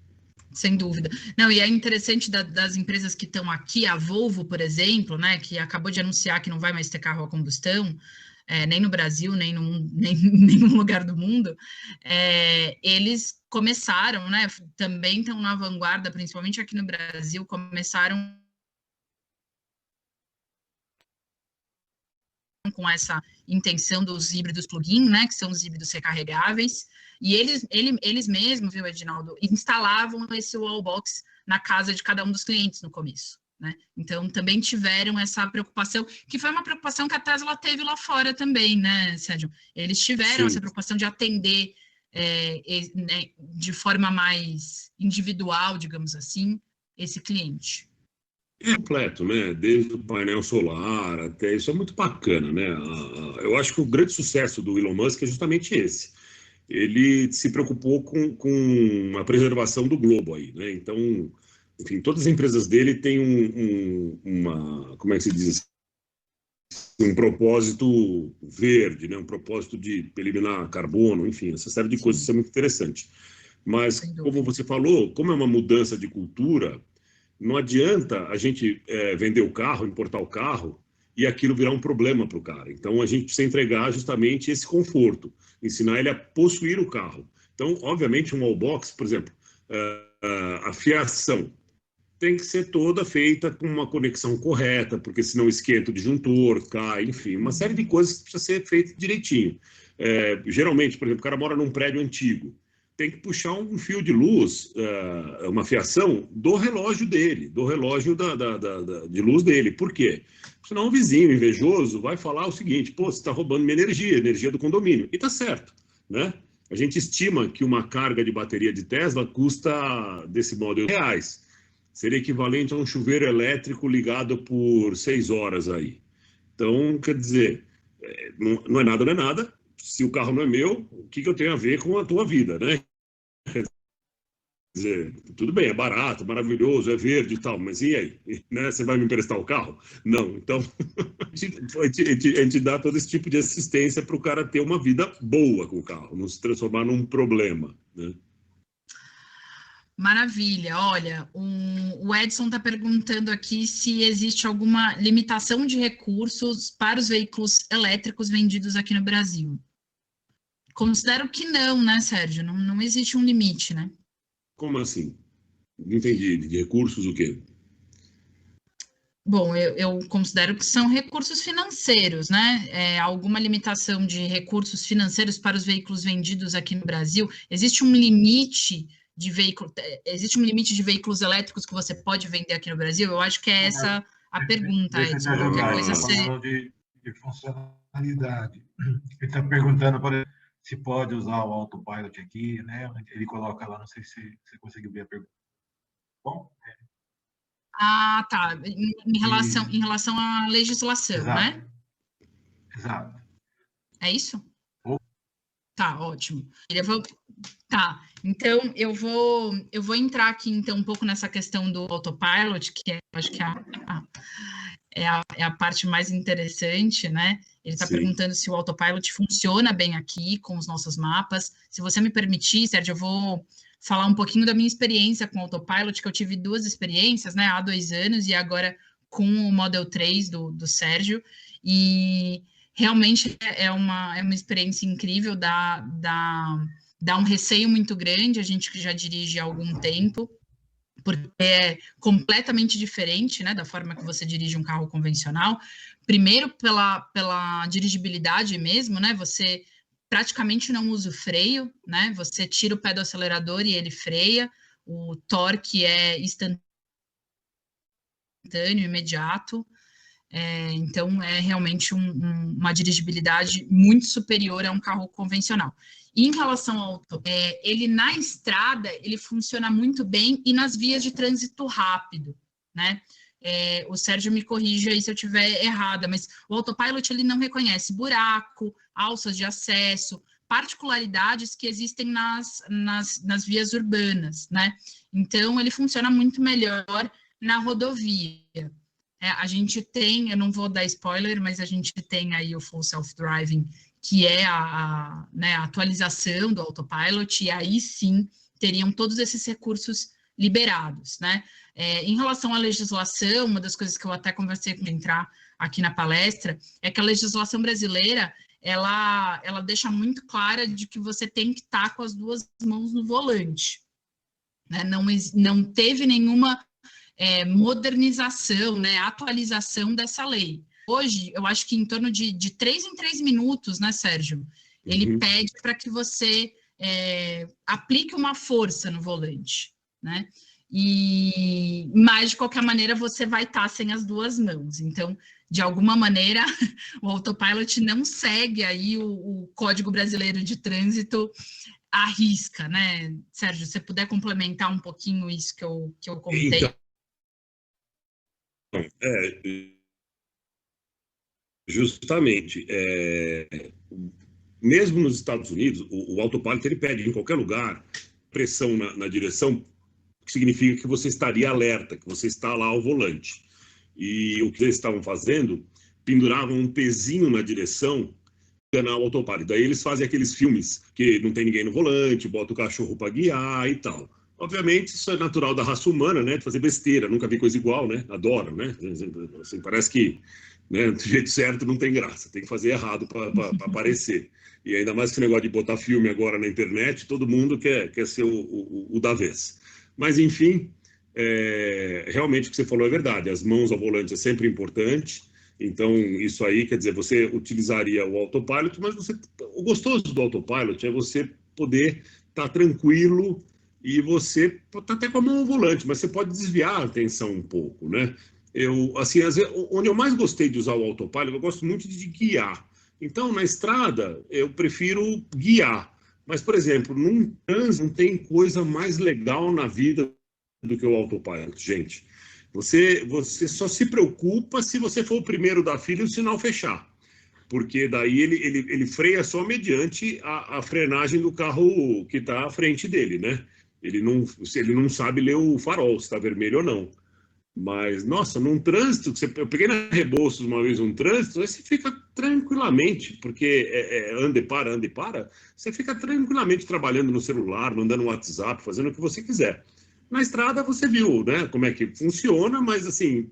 Sem dúvida. Não, e é interessante das empresas que estão aqui, a Volvo, por exemplo, né, que acabou de anunciar que não vai mais ter carro a combustão, nem no Brasil, nem em nenhum lugar do mundo, eles começaram, né, também estão na vanguarda, principalmente aqui no Brasil, começaram com essa intenção dos híbridos plug-in, né, que são os híbridos recarregáveis, e eles mesmos, viu, Edinaldo, instalavam esse wallbox na casa de cada um dos clientes no começo, né? Então, também tiveram essa preocupação, que foi uma preocupação que a Tesla teve lá fora também, né, Sérgio? Eles tiveram essa preocupação de atender né, de forma mais individual, digamos assim, esse cliente. Completo, né? Desde o painel solar até isso é muito bacana, né? Eu acho que o grande sucesso do Elon Musk é justamente esse. Ele se preocupou com a preservação do globo aí, né? Então, enfim, todas as empresas dele têm como é que se diz? Um propósito verde, né? Um propósito de eliminar carbono, enfim, essa série de coisas, isso é muito interessante. Mas, como você falou, como é uma mudança de cultura, não adianta a gente vender o carro, importar o carro, e aquilo virar um problema para o cara. Então, a gente precisa entregar justamente esse conforto, ensinar ele a possuir o carro. Então, obviamente, um wallbox, por exemplo, a fiação tem que ser toda feita com uma conexão correta, porque senão esquenta o disjuntor, cai, enfim, uma série de coisas que precisa ser feita direitinho. Geralmente, por exemplo, o cara mora num prédio antigo, tem que puxar um fio de luz, uma fiação, do relógio dele, do relógio de luz dele. Por quê? Senão um vizinho invejoso vai falar o seguinte: pô, você está roubando minha energia do condomínio. E tá certo, né? A gente estima que uma carga de bateria de Tesla custa, desse modo, R$1. Seria equivalente a um chuveiro elétrico ligado por 6 horas aí. Então, quer dizer, não é nada, não é nada. Se o carro não é meu, o que eu tenho a ver com a tua vida, né? Quer dizer, tudo bem, é barato, maravilhoso, é verde e tal, mas e aí? Né? Você vai me emprestar o carro? Não. Então, a gente dá todo esse tipo de assistência para o cara ter uma vida boa com o carro, não se transformar num problema, né? Maravilha. Olha, o Edson está perguntando aqui se existe alguma limitação de recursos para os veículos elétricos vendidos aqui no Brasil. Considero que não, né, Sérgio? Não existe um limite, né? Como assim? Não entendi. De recursos o quê? Bom, eu considero que são recursos financeiros, né? Alguma limitação de recursos financeiros para os veículos vendidos aqui no Brasil? Existe um limite de veículos elétricos que você pode vender aqui no Brasil? Eu acho que é essa a pergunta, Edson. Qualquer coisa você... de funcionalidade. Ele está perguntando se pode usar o autopilot aqui, né? Ele coloca lá, não sei se você conseguiu ver a pergunta. Bom, Ah, tá. Em relação à legislação, exato, né? Exato. É isso? Tá, ótimo. Tá, então eu vou entrar aqui então um pouco nessa questão do autopilot, que acho que é a parte mais interessante, né? Ele está perguntando se o autopilot funciona bem aqui com os nossos mapas. Se você me permitir, Sérgio, eu vou falar um pouquinho da minha experiência com o autopilot, que eu tive 2 experiências, né? Há 2 anos e agora com o Model 3 do Sérgio. E realmente é uma experiência incrível, dá um receio muito grande, a gente que já dirige há algum tempo, porque é completamente diferente, né, da forma que você dirige um carro convencional. Primeiro, pela dirigibilidade mesmo, né, você praticamente não usa o freio, né, você tira o pé do acelerador e ele freia, o torque é instantâneo, imediato, então é realmente uma dirigibilidade muito superior a um carro convencional. E em relação ao ele na estrada, ele funciona muito bem e nas vias de trânsito rápido, né? O Sérgio me corrija aí se eu estiver errada, mas o autopilot ele não reconhece buraco, alças de acesso, particularidades que existem nas vias urbanas, né? Então, ele funciona muito melhor na rodovia. A gente tem, eu não vou dar spoiler, mas a gente tem aí o Full Self-Driving, que é a atualização do autopilot, e aí sim teriam todos esses recursos liberados, né? Em relação à legislação, uma das coisas que eu até conversei com entrar aqui na palestra é que a legislação brasileira ela deixa muito clara de que você tem que estar com as duas mãos no volante, né? Não teve nenhuma modernização, né, atualização dessa lei. Hoje, eu acho que em torno de 3 em 3 minutos, né, Sérgio? Ele pede para que você aplique uma força no volante, né? Mas, de qualquer maneira, você vai estar sem as duas mãos. Então, de alguma maneira, o autopilot não segue aí o Código Brasileiro de Trânsito à risca, né? Sérgio, se você puder complementar um pouquinho isso que eu contei. Então, justamente, mesmo nos Estados Unidos, o autopilot ele pede em qualquer lugar pressão na direção, que significa que você estaria alerta, que você está lá ao volante. E o que eles estavam fazendo, penduravam um pezinho na direção canal autopilot. Daí eles fazem aqueles filmes que não tem ninguém no volante, bota o cachorro para guiar e tal. Obviamente, isso é natural da raça humana, né? De fazer besteira, nunca vi coisa igual, né? Adoro, né? Assim, parece que, né, do jeito certo não tem graça, tem que fazer errado para aparecer. E ainda mais esse negócio de botar filme agora na internet, todo mundo quer ser o da vez. Mas, enfim, realmente o que você falou é verdade, as mãos ao volante é sempre importante. Então, isso aí, quer dizer, você utilizaria o autopilot, mas o gostoso do autopilot é você poder estar tranquilo e você está até com a mão ao volante, mas você pode desviar a atenção um pouco, né? Assim, às vezes, onde eu mais gostei de usar o autopilot, eu gosto muito de guiar. Então, na estrada, eu prefiro guiar. Mas, por exemplo, num trânsito, não tem coisa mais legal na vida do que o autopilot, gente. Você só se preocupa se você for o primeiro da fila e o sinal fechar. Porque daí ele freia só mediante a frenagem do carro que está à frente dele, né? Ele não sabe ler o farol, se está vermelho ou não. Mas, nossa, num trânsito, eu peguei na Rebouças uma vez um trânsito, aí você fica tranquilamente, porque anda e para, você fica tranquilamente trabalhando no celular, mandando um WhatsApp, fazendo o que você quiser. Na estrada você viu, né, como é que funciona, mas assim,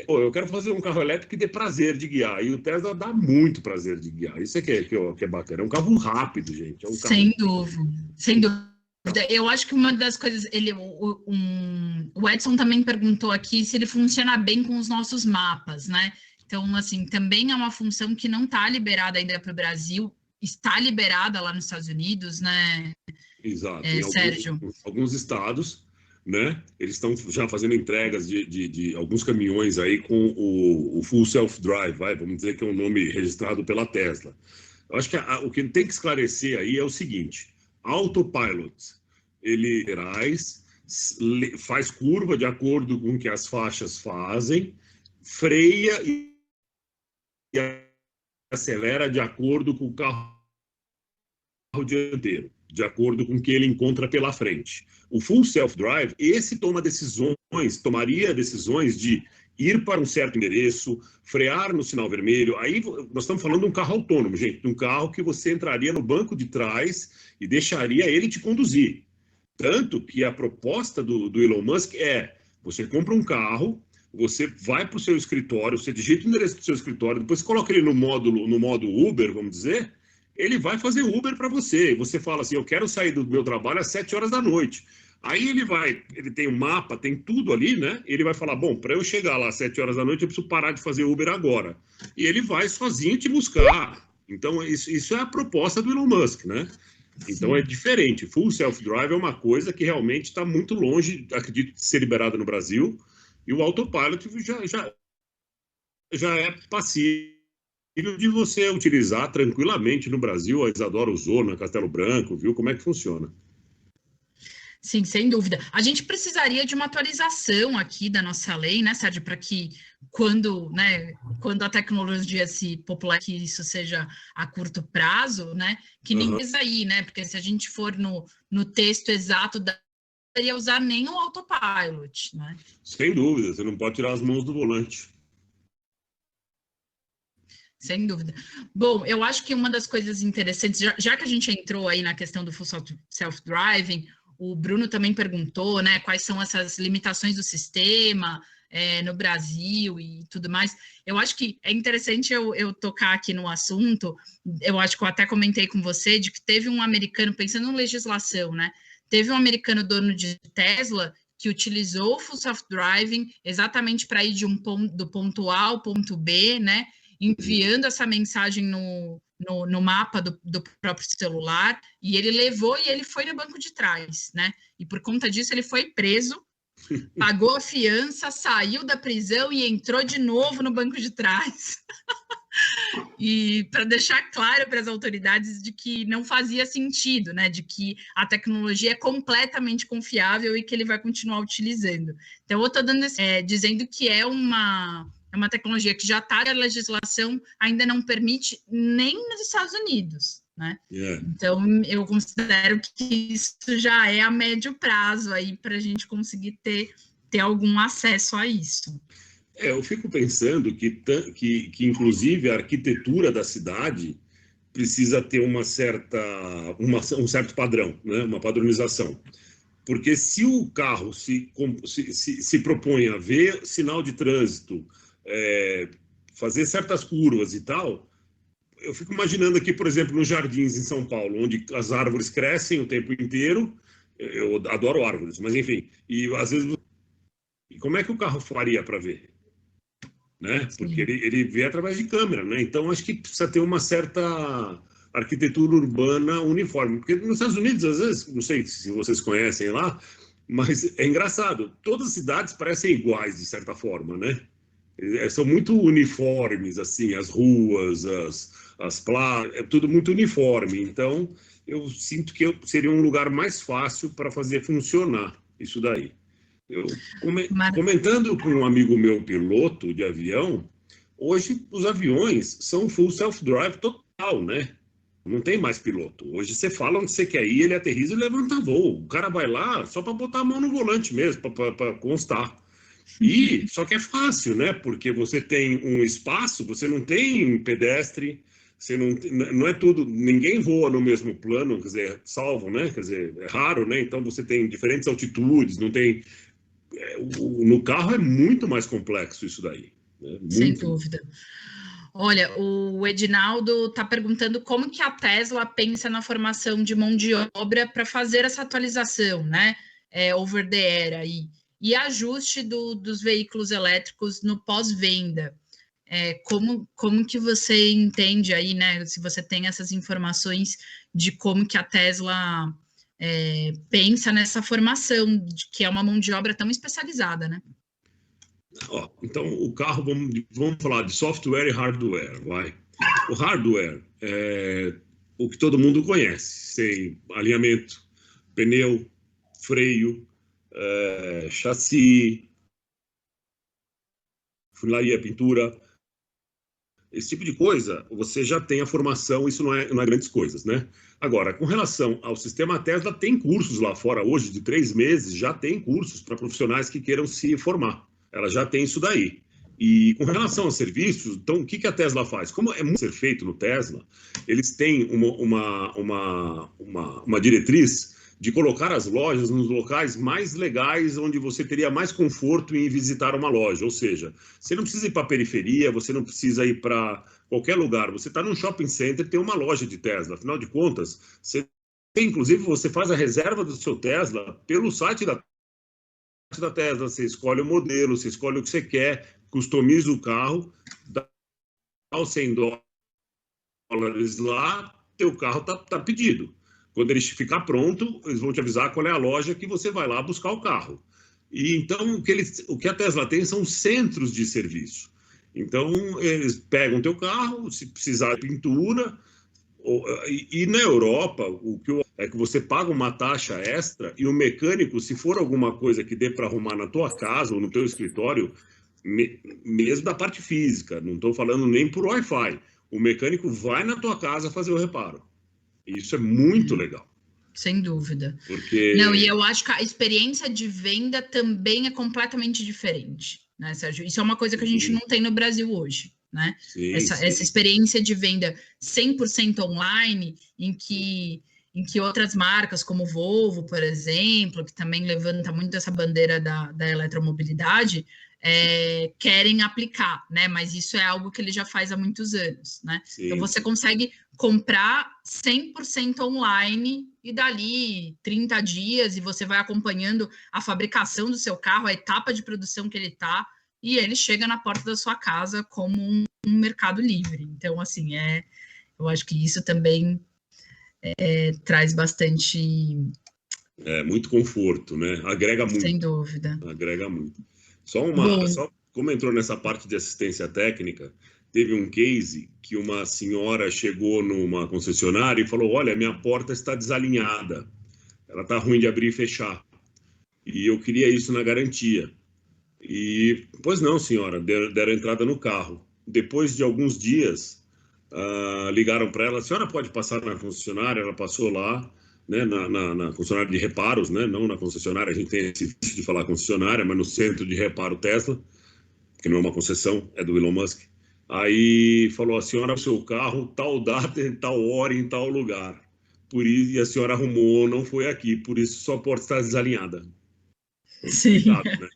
eu quero fazer um carro elétrico que dê prazer de guiar, e o Tesla dá muito prazer de guiar, isso é que é bacana, é um carro rápido, gente. Sem dúvida, sem dúvida. Eu acho que uma das coisas, o Edson também perguntou aqui se ele funciona bem com os nossos mapas, né? Então, assim, também é uma função que não está liberada ainda para o Brasil, está liberada lá nos Estados Unidos, né? Exato. Sérgio. Alguns estados, né? Eles estão já fazendo entregas de alguns caminhões aí com o Full Self-Drive, vamos dizer que é um nome registrado pela Tesla. Eu acho que o que tem que esclarecer aí é o seguinte: autopilot, ele faz curva de acordo com o que as faixas fazem, freia e acelera de acordo com o carro dianteiro, de acordo com o que ele encontra pela frente. O Full Self-Drive, esse tomaria decisões de ir para um certo endereço, frear no sinal vermelho. Aí nós estamos falando de um carro autônomo, gente, de um carro que você entraria no banco de trás e deixaria ele te conduzir. Tanto que a proposta do Elon Musk você compra um carro, você vai para o seu escritório, você digita o endereço do seu escritório, depois você coloca ele no modo Uber, vamos dizer, ele vai fazer Uber para você. Você fala assim, eu quero sair do meu trabalho às 7 horas da noite. Aí ele tem um mapa, tem tudo ali, né? Ele vai falar, bom, para eu chegar lá às 7 horas da noite, eu preciso parar de fazer Uber agora. E ele vai sozinho te buscar. Então, isso é a proposta do Elon Musk, né? Então, é diferente. Full Self-Drive é uma coisa que realmente está muito longe, acredito, de ser liberada no Brasil. E o autopilot já é passível de você utilizar tranquilamente no Brasil. A Isadora usou na Castelo Branco, viu como é que funciona. Sim, sem dúvida. A gente precisaria de uma atualização aqui da nossa lei, né, Sérgio, para que quando a tecnologia se popularizar, que isso seja a curto prazo, né, que ninguém aí, né, porque se a gente for no texto exato, não poderia usar nem o autopilot, né? Sem dúvida, você não pode tirar as mãos do volante. Sem dúvida. Bom, eu acho que uma das coisas interessantes, já que a gente entrou aí na questão do Full Self-Driving, o Bruno também perguntou, né, quais são essas limitações do sistema no Brasil e tudo mais. Eu acho que é interessante eu tocar aqui no assunto. Eu acho que eu até comentei com você de que teve um americano, pensando em legislação, né, teve um americano dono de Tesla que utilizou o Full Self-Driving exatamente para ir do ponto A ao ponto B, né, enviando essa mensagem no mapa do próprio celular, e ele levou e ele foi no banco de trás, né? E por conta disso ele foi preso, pagou a fiança, saiu da prisão e entrou de novo no banco de trás. E para deixar claro para as autoridades de que não fazia sentido, né? De que a tecnologia é completamente confiável e que ele vai continuar utilizando. Então, eu estou dizendo que é uma tecnologia que já está, a legislação ainda não permite nem nos Estados Unidos, né? Yeah. Então, eu considero que isso já é a médio prazo aí para a gente conseguir ter algum acesso a isso. Eu fico pensando que inclusive a arquitetura da cidade precisa ter um certo padrão, né? Uma padronização. Porque se o carro se propõe a ver sinal de trânsito, fazer certas curvas e tal, eu fico imaginando aqui, por exemplo, nos jardins em São Paulo, onde as árvores crescem o tempo inteiro. Eu adoro árvores, mas enfim, e às vezes, como é que o carro faria para ver? Né? Porque ele vê através de câmera, né? Então acho que precisa ter uma certa arquitetura urbana uniforme, porque nos Estados Unidos às vezes, não sei se vocês conhecem lá, mas é engraçado, todas as cidades parecem iguais de certa forma, né? São muito uniformes, assim, as ruas, as placas, é tudo muito uniforme. Então eu sinto que seria um lugar mais fácil para fazer funcionar isso daí. Eu, comentando com um amigo meu, piloto de avião, hoje os aviões são full self-drive total, né? Não tem mais piloto. Hoje você fala onde você quer ir, ele aterriza e levanta voo. O cara vai lá só para botar a mão no volante mesmo, para constar. E só que é fácil, né? Porque você tem um espaço, você não tem pedestre, você não é tudo, ninguém voa no mesmo plano, quer dizer, salvo, né? Quer dizer, é raro, né? Então você tem diferentes altitudes, não tem... No carro é muito mais complexo isso daí. Né? Sem dúvida. Olha, o Edinaldo está perguntando como que a Tesla pensa na formação de mão de obra para fazer essa atualização, né? Over the air aí. E ajuste dos veículos elétricos no pós-venda. Como que você entende aí, né? Se você tem essas informações de como que a Tesla... pensa nessa formação, que é uma mão de obra tão especializada, né? Então, o carro, vamos falar de software e hardware, vai. O hardware é o que todo mundo conhece, tem alinhamento, pneu, freio, chassi, funilaria, pintura, esse tipo de coisa, você já tem a formação, isso não é grandes coisas, né? Agora, com relação ao sistema Tesla, tem cursos lá fora hoje, de 3 meses, já tem cursos para profissionais que queiram se formar. Ela já tem isso daí. E com relação aos serviços, então, o que a Tesla faz? Como é muito ser feito no Tesla, eles têm uma diretriz de colocar as lojas nos locais mais legais, onde você teria mais conforto em visitar uma loja. Ou seja, você não precisa ir para a periferia, você não precisa ir para qualquer lugar. Você está num shopping center, tem uma loja de Tesla. Afinal de contas, inclusive, você faz a reserva do seu Tesla pelo site da Tesla. Você escolhe o modelo, você escolhe o que você quer, customiza o carro, dá os $100 lá, teu carro tá pedido. Quando ele ficar pronto, eles vão te avisar qual é a loja que você vai lá buscar o carro. E então, o que a Tesla tem são centros de serviço. Então, eles pegam o teu carro, se precisar de pintura, e na Europa, é que você paga uma taxa extra e o mecânico, se for alguma coisa que dê para arrumar na tua casa ou no teu escritório, mesmo da parte física, não estou falando nem por Wi-Fi, o mecânico vai na tua casa fazer o reparo. Isso é muito legal. Sem dúvida. Porque... Não, e eu acho que a experiência de venda também é completamente diferente, né, Sérgio? Isso é uma coisa que a gente não tem no Brasil hoje, né? Essa experiência de venda 100% online, em que em que outras marcas, como Volvo, por exemplo, que também levanta muito essa bandeira da eletromobilidade, querem aplicar, né? Mas isso é algo que ele já faz há muitos anos, né? Sim. Então, você consegue comprar 100% online e dali 30 dias e você vai acompanhando a fabricação do seu carro, a etapa de produção que ele está, e ele chega na porta da sua casa como um mercado livre. Então, assim, eu acho que isso também traz bastante... muito conforto, né? Agrega muito. Sem dúvida. Agrega muito. Só como entrou nessa parte de assistência técnica, teve um case que uma senhora chegou numa concessionária e falou: olha, minha porta está desalinhada, ela está ruim de abrir e fechar, e eu queria isso na garantia. E, pois não, senhora, deram entrada no carro. Depois de alguns dias, ligaram para ela: a senhora pode passar na concessionária? Ela passou lá, né, na concessionária de reparos, né, não na concessionária, a gente tem esse vício de falar concessionária, mas no centro de reparo Tesla, que não é uma concessão, é do Elon Musk. Aí falou: a senhora, o seu carro, tal data, em tal hora, em tal lugar. Por isso, e a senhora arrumou, não foi aqui, por isso sua porta está desalinhada. Sim. Cuidado, né?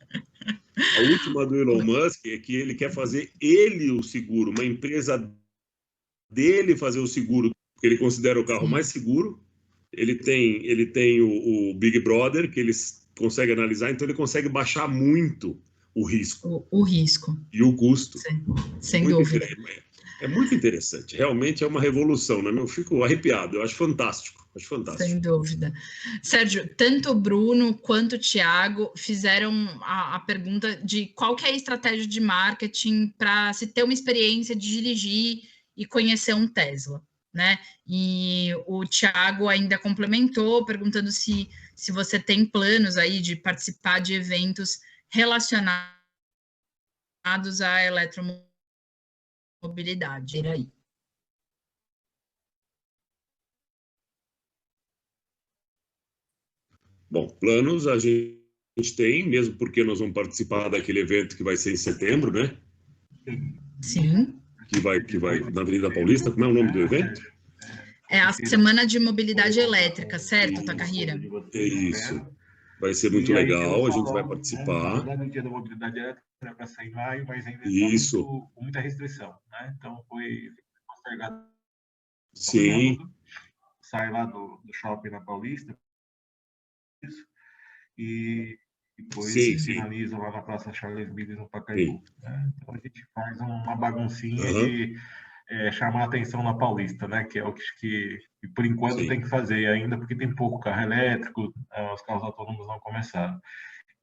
A última do Elon Musk é que ele quer fazer ele o seguro, uma empresa dele fazer o seguro, porque ele considera o carro mais seguro. Ele tem o Big Brother, que eles conseguem analisar, então ele consegue baixar muito o risco. O risco. E o custo. Sem dúvida. É muito interessante. Realmente é uma revolução, né? Eu fico arrepiado, eu acho fantástico. Sem dúvida. Sérgio, tanto o Bruno quanto o Thiago fizeram a pergunta de qual que é a estratégia de marketing para se ter uma experiência de dirigir e conhecer um Tesla, né? E o Thiago ainda complementou, perguntando se você tem planos aí de participar de eventos relacionados à eletromobilidade. Aí. Bom, planos a gente tem, mesmo porque nós vamos participar daquele evento que vai ser em setembro, né? Sim. Que vai na Avenida Paulista. Como é o nome do evento? É a Semana de Mobilidade Elétrica, certo, Takahira? É isso. Vai ser muito legal, a gente vai participar. No dia da mobilidade elétrica era para sair em maio, mas ainda Isso. está com muita restrição, né? Então foi postergado. Sim. Sai lá do shopping na Paulista. E depois finaliza lá na Praça Charles Miller, no Pacaembu. Né? Então a gente faz uma baguncinha de chamar a atenção na Paulista, né? Que é o que por enquanto tem que fazer ainda, porque tem pouco carro elétrico, os carros autônomos não começaram.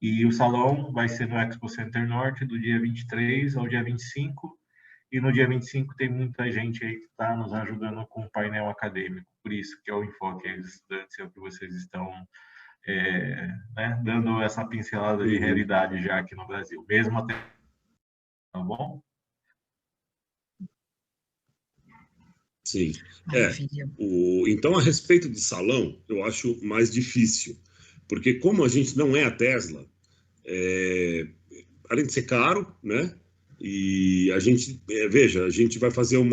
E o salão vai ser no Expo Center Norte, do dia 23 ao dia 25, e no dia 25 tem muita gente aí que está nos ajudando com o painel acadêmico, por isso que é o enfoque aí dos estudantes, é o que vocês estão né, dando essa pincelada de realidade já aqui no Brasil, mesmo até... Tá bom? Sim. Então, a respeito de salão, eu acho mais difícil, porque como a gente não é a Tesla, além de ser caro, né? E a gente, veja, a gente vai fazer um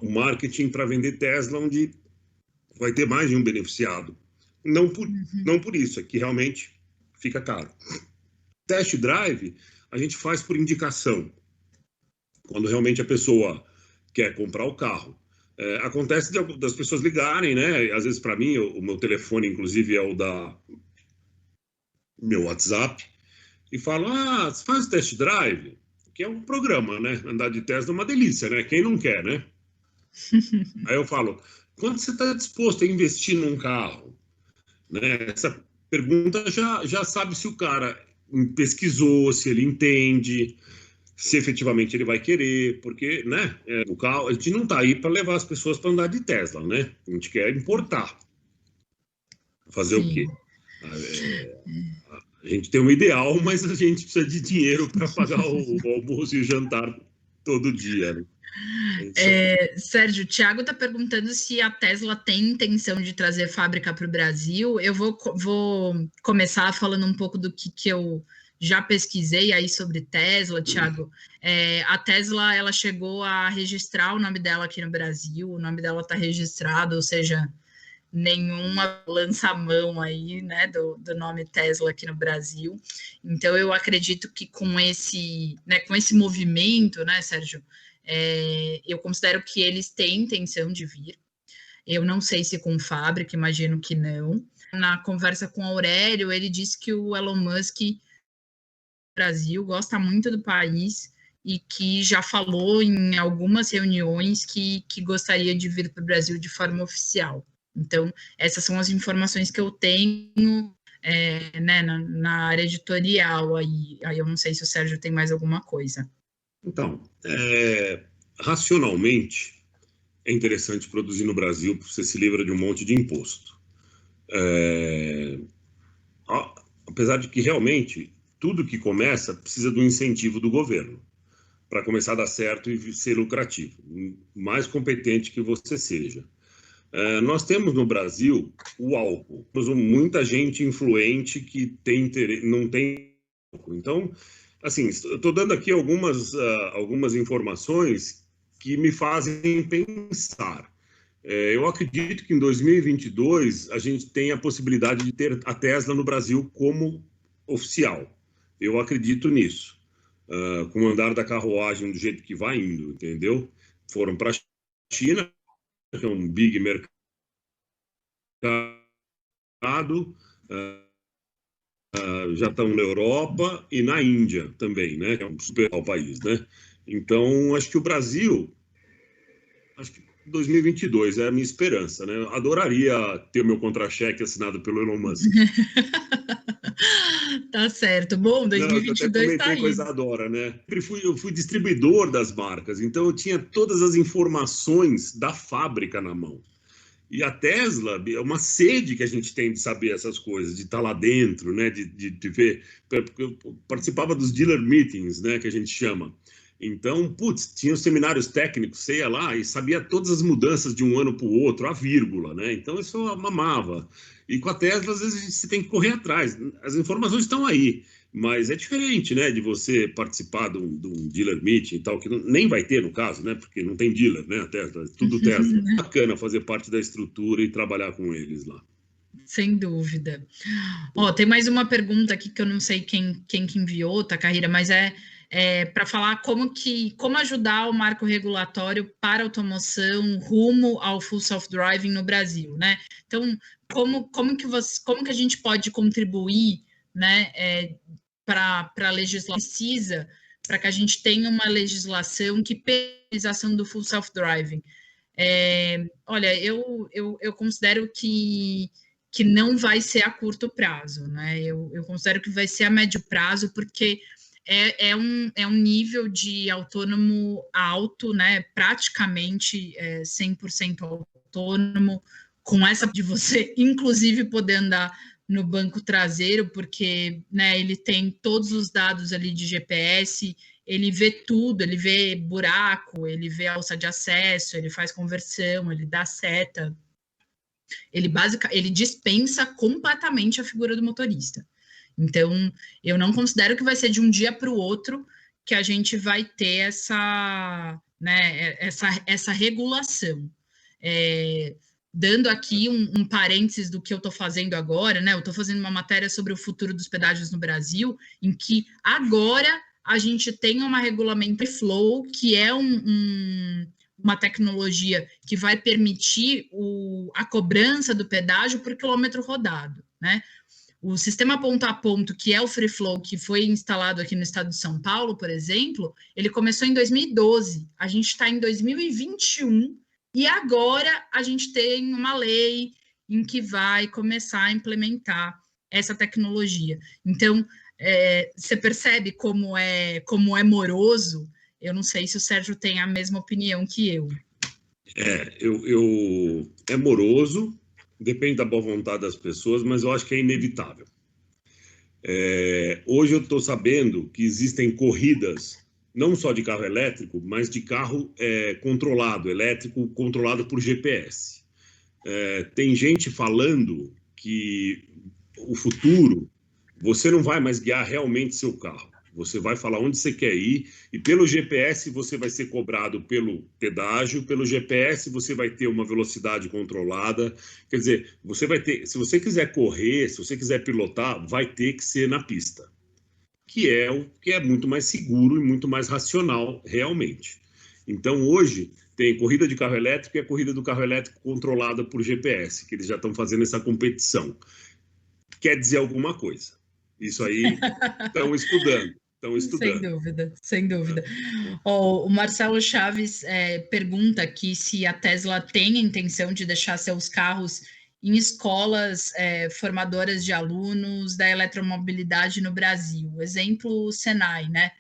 marketing para vender Tesla onde vai ter mais de um beneficiado. Não por isso, é que realmente fica caro. Test drive, a gente faz por indicação. Quando realmente a pessoa quer comprar o carro. Acontece das pessoas ligarem, né? Às vezes, para mim, o meu telefone, inclusive, é o da meu WhatsApp, e falam: você faz o test drive? Que é um programa, né? Andar de Tesla é uma delícia, né? Quem não quer, né? Aí eu falo: quanto você está disposto a investir num carro? Né? Essa pergunta já sabe se o cara pesquisou, se ele entende, se efetivamente ele vai querer, porque, né, o carro, a gente não está aí para levar as pessoas para andar de Tesla, né? A gente quer importar. Fazer o quê? A gente tem um ideal, mas a gente precisa de dinheiro para pagar o almoço e o jantar todo dia, né? Sérgio, o Thiago está perguntando se a Tesla tem intenção de trazer fábrica para o Brasil. Eu vou começar falando um pouco do que eu já pesquisei aí sobre Tesla, Thiago. A Tesla, ela chegou a registrar o nome dela aqui no Brasil, o nome dela está registrado, ou seja, nenhuma lança-mão aí, né, do nome Tesla aqui no Brasil. Então, eu acredito que com esse movimento, né, Sérgio, eu considero que eles têm intenção de vir. Eu não sei se com fábrica, imagino que não. Na conversa com o Aurélio, ele disse que o Elon Musk Brasil gosta muito do país e que já falou em algumas reuniões que gostaria de vir para o Brasil de forma oficial. Então, essas são as informações que eu tenho né, na área editorial. Aí eu não sei se o Sérgio tem mais alguma coisa. Então, racionalmente, é interessante produzir no Brasil, porque você se livra de um monte de imposto. Apesar de que, realmente, tudo que começa precisa do incentivo do governo para começar a dar certo e ser lucrativo, mais competente que você seja. Nós temos no Brasil o álcool. Temos muita gente influente que tem interesse, não tem álcool. Então, assim, estou dando aqui algumas informações que me fazem pensar. Eu acredito que em 2022 a gente tem a possibilidade de ter a Tesla no Brasil como oficial. Eu acredito nisso. Com o andar da carruagem do jeito que vai indo, entendeu? Foram para a China, que é um big mercado, já estão na Europa e na Índia também, né? Que é um super país, né? Então, acho que o Brasil, acho que 2022 é a minha esperança, né? Adoraria ter o meu contra-cheque assinado pelo Elon Musk. Tá certo. Bom, 2022 está aí. Com a Isadora, né? Eu fui distribuidor das marcas, então eu tinha todas as informações da fábrica na mão. E a Tesla é uma sede que a gente tem de saber essas coisas, de estar lá dentro, né? De ver. Eu participava dos dealer meetings, né? Que a gente chama. Então, tinha os seminários técnicos, você ia lá e sabia todas as mudanças de um ano para o outro, a vírgula, né? Então, isso eu amava. E com a Tesla, às vezes, você tem que correr atrás. As informações estão aí, mas é diferente, né? De você participar de um dealer meeting e tal, que nem vai ter no caso, né? Porque não tem dealer, né? A Tesla, tudo Tesla. Bacana fazer parte da estrutura e trabalhar com eles lá. Sem dúvida. Tem mais uma pergunta aqui que eu não sei quem que enviou, Takahira, mas para falar como ajudar o marco regulatório para automoção rumo ao full self-driving no Brasil, né? Então, como que a gente pode contribuir, né, para a legislação precisa, para que a gente tenha uma legislação que permita a ação do full self-driving? Olha, eu considero que não vai ser a curto prazo, né? Eu considero que vai ser a médio prazo, porque é um nível de autônomo alto, né? Praticamente 100% autônomo, com essa de você, inclusive, poder andar no banco traseiro, porque, né, ele tem todos os dados ali de GPS, ele vê tudo, ele vê buraco, ele vê alça de acesso, ele faz conversão, ele dá seta. Ele dispensa completamente a figura do motorista. Então, eu não considero que vai ser de um dia para o outro que a gente vai ter essa regulação. Dando aqui um parênteses do que eu estou fazendo agora, né? Eu estou fazendo uma matéria sobre o futuro dos pedágios no Brasil, em que agora a gente tem uma regulamento Flow, que é uma tecnologia que vai permitir a cobrança do pedágio por quilômetro rodado, né? O sistema ponto a ponto, que é o Free Flow, que foi instalado aqui no estado de São Paulo, por exemplo, ele começou em 2012. A gente está em 2021 e agora a gente tem uma lei em que vai começar a implementar essa tecnologia. Então, você percebe como é moroso. Eu não sei se o Sérgio tem a mesma opinião que eu. É moroso, depende da boa vontade das pessoas, mas eu acho que é inevitável. Hoje eu estou sabendo que existem corridas, não só de carro elétrico, mas de carro elétrico controlado por GPS. Tem gente falando que o futuro, você não vai mais guiar realmente seu carro. Você vai falar onde você quer ir e pelo GPS você vai ser cobrado pelo pedágio, pelo GPS você vai ter uma velocidade controlada. Quer dizer, você vai ter, se você quiser correr, se você quiser pilotar, vai ter que ser na pista, que é o que é muito mais seguro e muito mais racional realmente. Então, hoje, tem corrida de carro elétrico e a corrida do carro elétrico controlada por GPS, que eles já estão fazendo essa competição. Quer dizer alguma coisa. Isso aí estão estudando. Estão Sem estudando. dúvida, sem dúvida. O Marcelo Chaves pergunta aqui se a Tesla tem a intenção de deixar seus carros em escolas formadoras de alunos da eletromobilidade no Brasil. Exemplo, o Senai, né?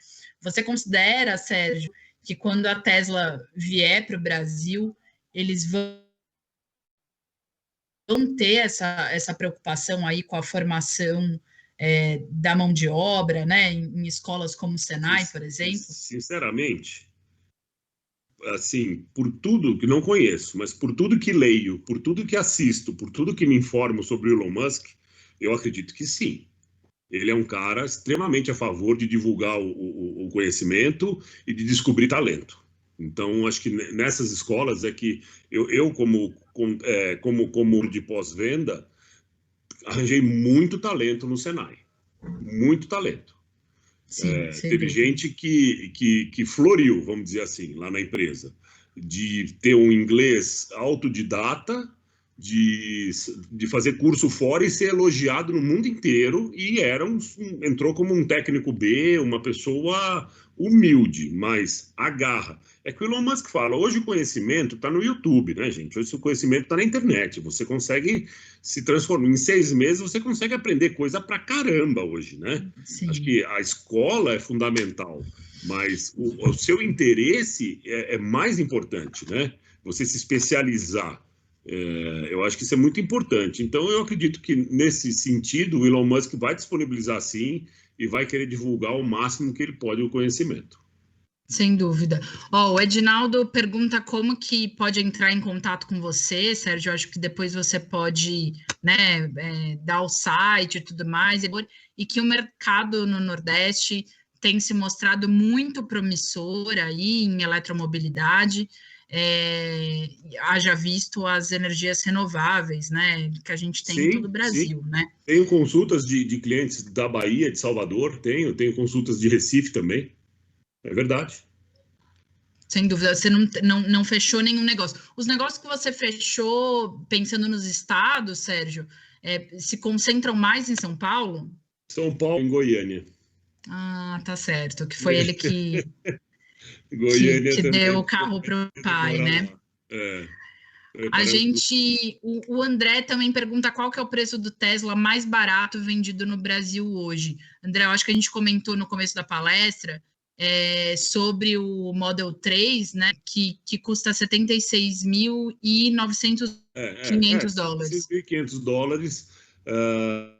Você considera, Sérgio, que quando a Tesla vier para o Brasil, eles vão ter essa preocupação aí com a formação da mão de obra, né, em escolas como o Senai, por exemplo? Sinceramente, assim, por tudo que não conheço, mas por tudo que leio, por tudo que assisto, por tudo que me informo sobre o Elon Musk, eu acredito que sim. Ele é um cara extremamente a favor de divulgar o conhecimento e de descobrir talento. Então, acho que nessas escolas é que eu como de pós-venda, arranjei muito talento no Senai. Muito talento. Sim, Teve gente que floriu, vamos dizer assim, lá na empresa, de ter um inglês autodidata, de fazer curso fora e ser elogiado no mundo inteiro, e entrou como um técnico B, uma pessoa humilde, mas agarra. É que o Elon Musk fala, hoje o conhecimento está no YouTube, né, gente? Hoje o conhecimento está na internet, você consegue se transformar. Em 6 meses você consegue aprender coisa pra caramba hoje, né? Sim. Acho que a escola é fundamental, mas o seu interesse é mais importante, né? Você se especializar. Eu acho que isso é muito importante. Então, eu acredito que, nesse sentido, o Elon Musk vai disponibilizar, sim, e vai querer divulgar o máximo que ele pode o conhecimento. Sem dúvida. O Edinaldo pergunta como que pode entrar em contato com você, Sérgio. Eu acho que depois você pode, né, dar o site e tudo mais, e que o mercado no Nordeste tem se mostrado muito promissor aí em eletromobilidade, haja visto as energias renováveis, né, que a gente tem em todo o Brasil, sim. né? Tenho consultas de clientes da Bahia, de Salvador, tenho consultas de Recife também. É verdade. Sem dúvida, você não fechou nenhum negócio. Os negócios que você fechou, pensando nos estados, Sérgio, se concentram mais em São Paulo? São Paulo, em Goiânia. Ah, tá certo, que foi ele que Goiânia deu também. o carro para o pai, né? O André também pergunta qual que é o preço do Tesla mais barato vendido no Brasil hoje. André, eu acho que a gente comentou no começo da palestra sobre o Model 3, né, que custa $76.500. $76.500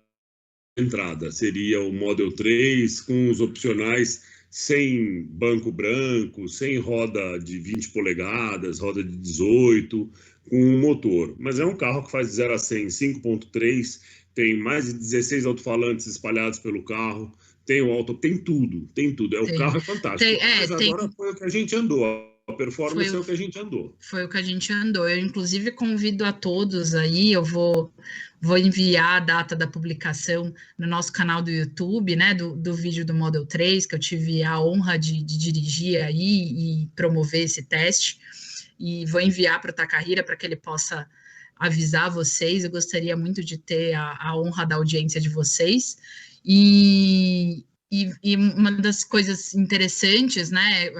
entrada. Seria o Model 3 com os opcionais sem banco branco, sem roda de 20 polegadas, roda de 18, com um motor. Mas é um carro que faz de 0 a 100 5.3, tem mais de 16 alto-falantes espalhados pelo carro, tem tudo. O carro é fantástico. Mas agora foi o que a gente andou. A performance é o que a gente andou. Foi o que a gente andou. Eu, inclusive, convido a todos aí, eu vou enviar a data da publicação no nosso canal do YouTube, né, do vídeo do Model 3, que eu tive a honra de dirigir aí e promover esse teste, e vou enviar para o Takahira para que ele possa avisar vocês. Eu gostaria muito de ter a honra da audiência de vocês. E uma das coisas interessantes, né,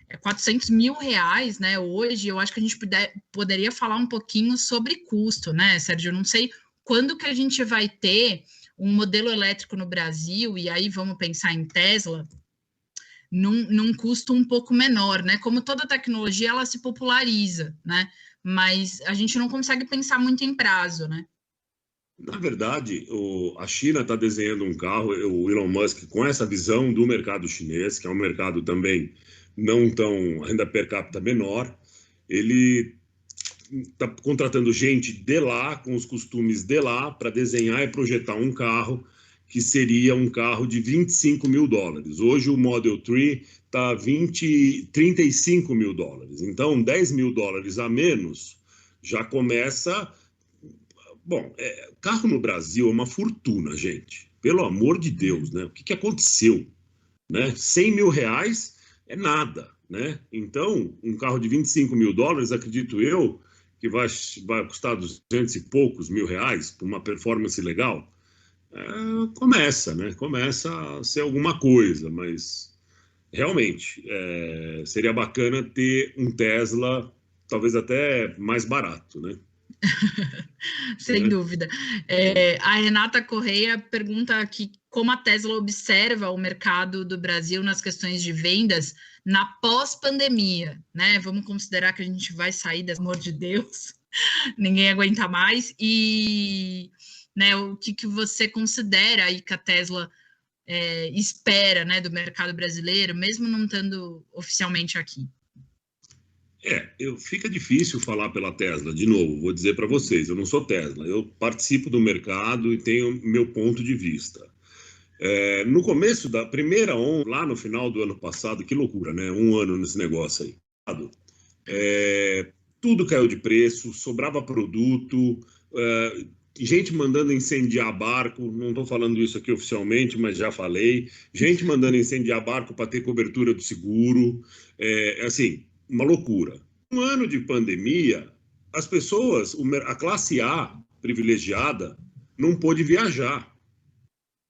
R$400 mil, né, hoje. Eu acho que a gente poderia falar um pouquinho sobre custo, né, Sérgio? Eu não sei quando que a gente vai ter um modelo elétrico no Brasil, e aí vamos pensar em Tesla, num custo um pouco menor, né? Como toda tecnologia, ela se populariza, né? Mas a gente não consegue pensar muito em prazo, né? Na verdade, a China está desenhando um carro, o Elon Musk, com essa visão do mercado chinês, que é um mercado também não tão, renda per capita menor. Ele está contratando gente de lá, com os costumes de lá, para desenhar e projetar um carro que seria um carro de $25 mil. Hoje o Model 3 está $35 mil. Então, $10 mil a menos já começa... Bom, carro no Brasil é uma fortuna, gente. Pelo amor de Deus, né? O que aconteceu? Né? R$100 mil é nada, né? Então, um carro de $25 mil, acredito eu, que vai custar 200 e poucos mil reais por uma performance legal, começa, né? Começa a ser alguma coisa, mas realmente seria bacana ter um Tesla, talvez até mais barato, né? Sem dúvida. A Renata Correia pergunta aqui como a Tesla observa o mercado do Brasil nas questões de vendas na pós-pandemia, né? Vamos considerar que a gente vai sair, pelo amor de Deus, ninguém aguenta mais. E, né, o que você considera aí que a Tesla espera, né, do mercado brasileiro, mesmo não estando oficialmente aqui? Fica difícil falar pela Tesla, de novo, vou dizer para vocês, eu não sou Tesla, eu participo do mercado e tenho meu ponto de vista. No começo da primeira onda, lá no final do ano passado, que loucura, né? Um ano nesse negócio aí. Tudo caiu de preço, sobrava produto, gente mandando incendiar barco, não estou falando isso aqui oficialmente, mas já falei, gente mandando incendiar barco para ter cobertura do seguro, assim, uma loucura. Um ano de pandemia, as pessoas, a classe A privilegiada, não pôde viajar.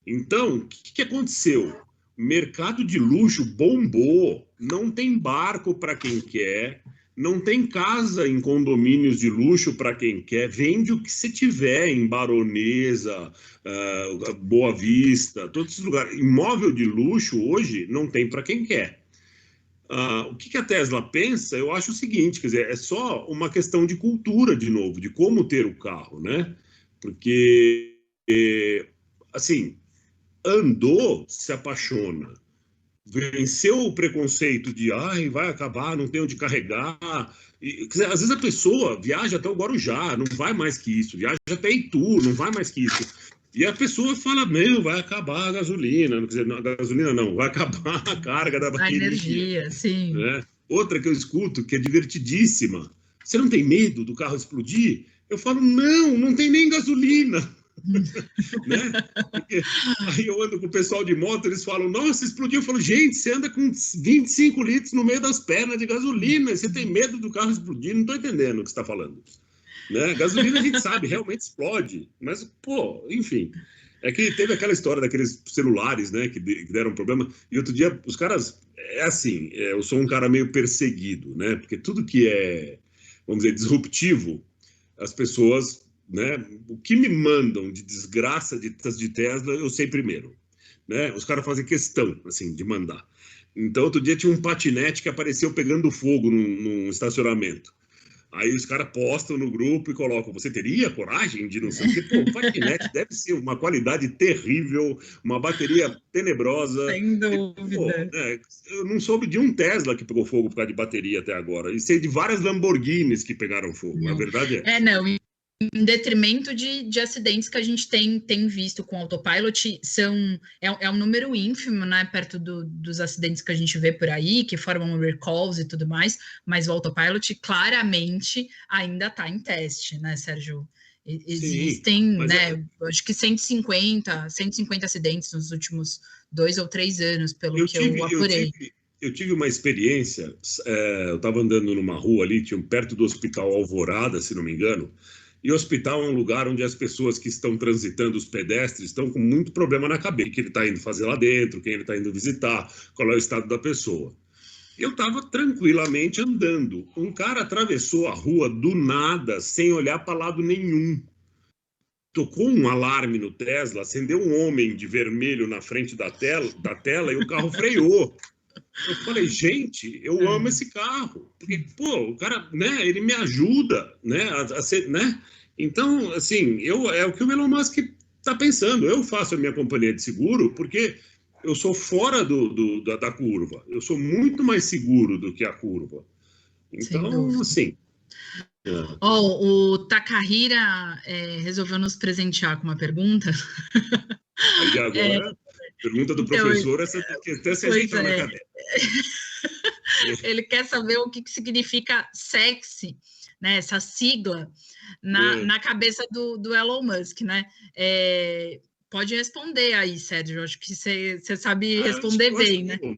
Então, o que aconteceu? O mercado de luxo bombou, não tem barco para quem quer, não tem casa em condomínios de luxo para quem quer, vende o que você tiver em Baronesa, Boa Vista, todos esses lugares. Imóvel de luxo hoje não tem para quem quer. O que a Tesla pensa, eu acho o seguinte, quer dizer, é só uma questão de cultura, de novo, de como ter o carro, né? Porque, assim, andou, se apaixona, venceu o preconceito de vai acabar, não tem onde carregar. Quer dizer, às vezes a pessoa viaja até o Guarujá, não vai mais que isso, viaja até Itu, não vai mais que isso. E a pessoa fala, vai acabar a gasolina, quer dizer, a gasolina não, vai acabar a carga da bateria. A energia, sim. Né? Outra que eu escuto, que é divertidíssima, você não tem medo do carro explodir? Eu falo, não tem nem gasolina. Né? Porque aí eu ando com o pessoal de moto, eles falam, nossa, explodiu. Eu falo, gente, você anda com 25 litros no meio das pernas de gasolina, você tem medo do carro explodir? Não estou entendendo o que você está falando. Né? Gasolina a gente sabe, realmente explode, mas, pô, enfim. É que teve aquela história daqueles celulares, né, que deram problema, e outro dia os caras, assim, eu sou um cara meio perseguido, né, porque tudo que é, vamos dizer, disruptivo, as pessoas, né, o que me mandam de desgraça de Tesla, eu sei primeiro, né, os caras fazem questão, assim, de mandar. Então, outro dia tinha um patinete que apareceu pegando fogo num estacionamento. Aí os caras postam no grupo e colocam, você teria coragem de não sei o quê? Pô, o patinete deve ser uma qualidade terrível, uma bateria tenebrosa. Sem dúvida. Pô, eu não soube de um Tesla que pegou fogo por causa de bateria até agora. E sei de várias Lamborghinis que pegaram fogo. Não. A verdade é. Não, em detrimento de acidentes que a gente tem visto com autopilot, é um número ínfimo, né, perto dos acidentes que a gente vê por aí, que formam recalls e tudo mais, mas o autopilot claramente ainda está em teste, né, Sérgio? Existem, sim, né, acho que 150 acidentes nos últimos 2 ou 3 anos, pelo que eu apurei. Eu tive uma experiência, eu estava andando numa rua ali, perto do Hospital Alvorada, se não me engano, e o hospital é um lugar onde as pessoas que estão transitando, os pedestres, estão com muito problema na cabeça, o que ele está indo fazer lá dentro, quem ele está indo visitar, qual é o estado da pessoa. Eu estava tranquilamente andando. Um cara atravessou a rua do nada, sem olhar para lado nenhum. Tocou um alarme no Tesla, acendeu um homem de vermelho na frente da tela e o carro freou. Eu falei, gente, eu amo esse carro, porque, pô, o cara, né, ele me ajuda, né, a ser, né? Então, assim, é o que o Elon Musk está pensando. Eu faço a minha companhia de seguro porque eu sou fora da curva. Eu sou muito mais seguro do que a curva. Então, assim... O Takahira resolveu nos presentear com uma pergunta. Aí agora, pergunta do então, professor, essa tem que até se pois ajeitar na é. cadeira. Ele quer saber o que significa sexy, né? Essa sigla na cabeça do Elon Musk, né? Pode responder aí, Sérgio. Acho que você sabe responder bem, né? O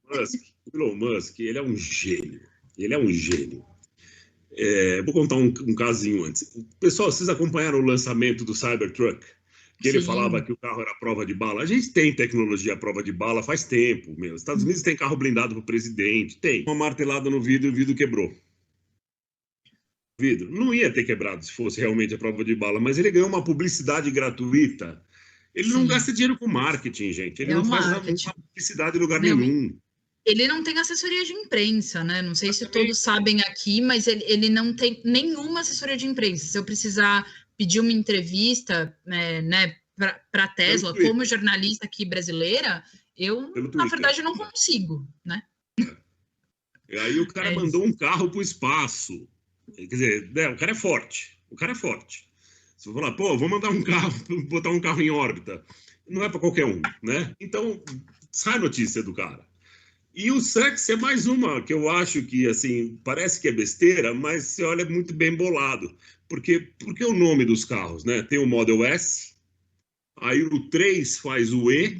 Elon Musk, ele é um gênio. Ele é um gênio. Vou contar um casinho antes. Pessoal, vocês acompanharam o lançamento do Cybertruck? Que ele falava que o carro era prova de bala. A gente tem tecnologia à prova de bala faz tempo. Os Estados Unidos tem carro blindado para o presidente. Tem. Uma martelada no vidro e o vidro quebrou. O vidro não ia ter quebrado se fosse realmente a prova de bala, mas ele ganhou uma publicidade gratuita. Ele não gasta dinheiro com marketing, gente. Ele não faz uma publicidade em lugar nenhum. Ele não tem assessoria de imprensa, né? Não sei se todos sabem aqui, mas ele não tem nenhuma assessoria de imprensa. Se eu precisar pedir uma entrevista, né, para a Tesla, como jornalista aqui brasileira, eu, na verdade, não consigo, né? E aí o cara mandou um carro para o espaço. Quer dizer, o cara é forte. O cara é forte. Se eu falar, pô, vou mandar um carro, botar um carro em órbita, não é para qualquer um, né? Então, sai notícia do cara. E o sexy é mais uma que eu acho que, assim, parece que é besteira, mas você olha muito bem bolado. Porque o nome dos carros, né? Tem o Model S, aí o 3 faz o E,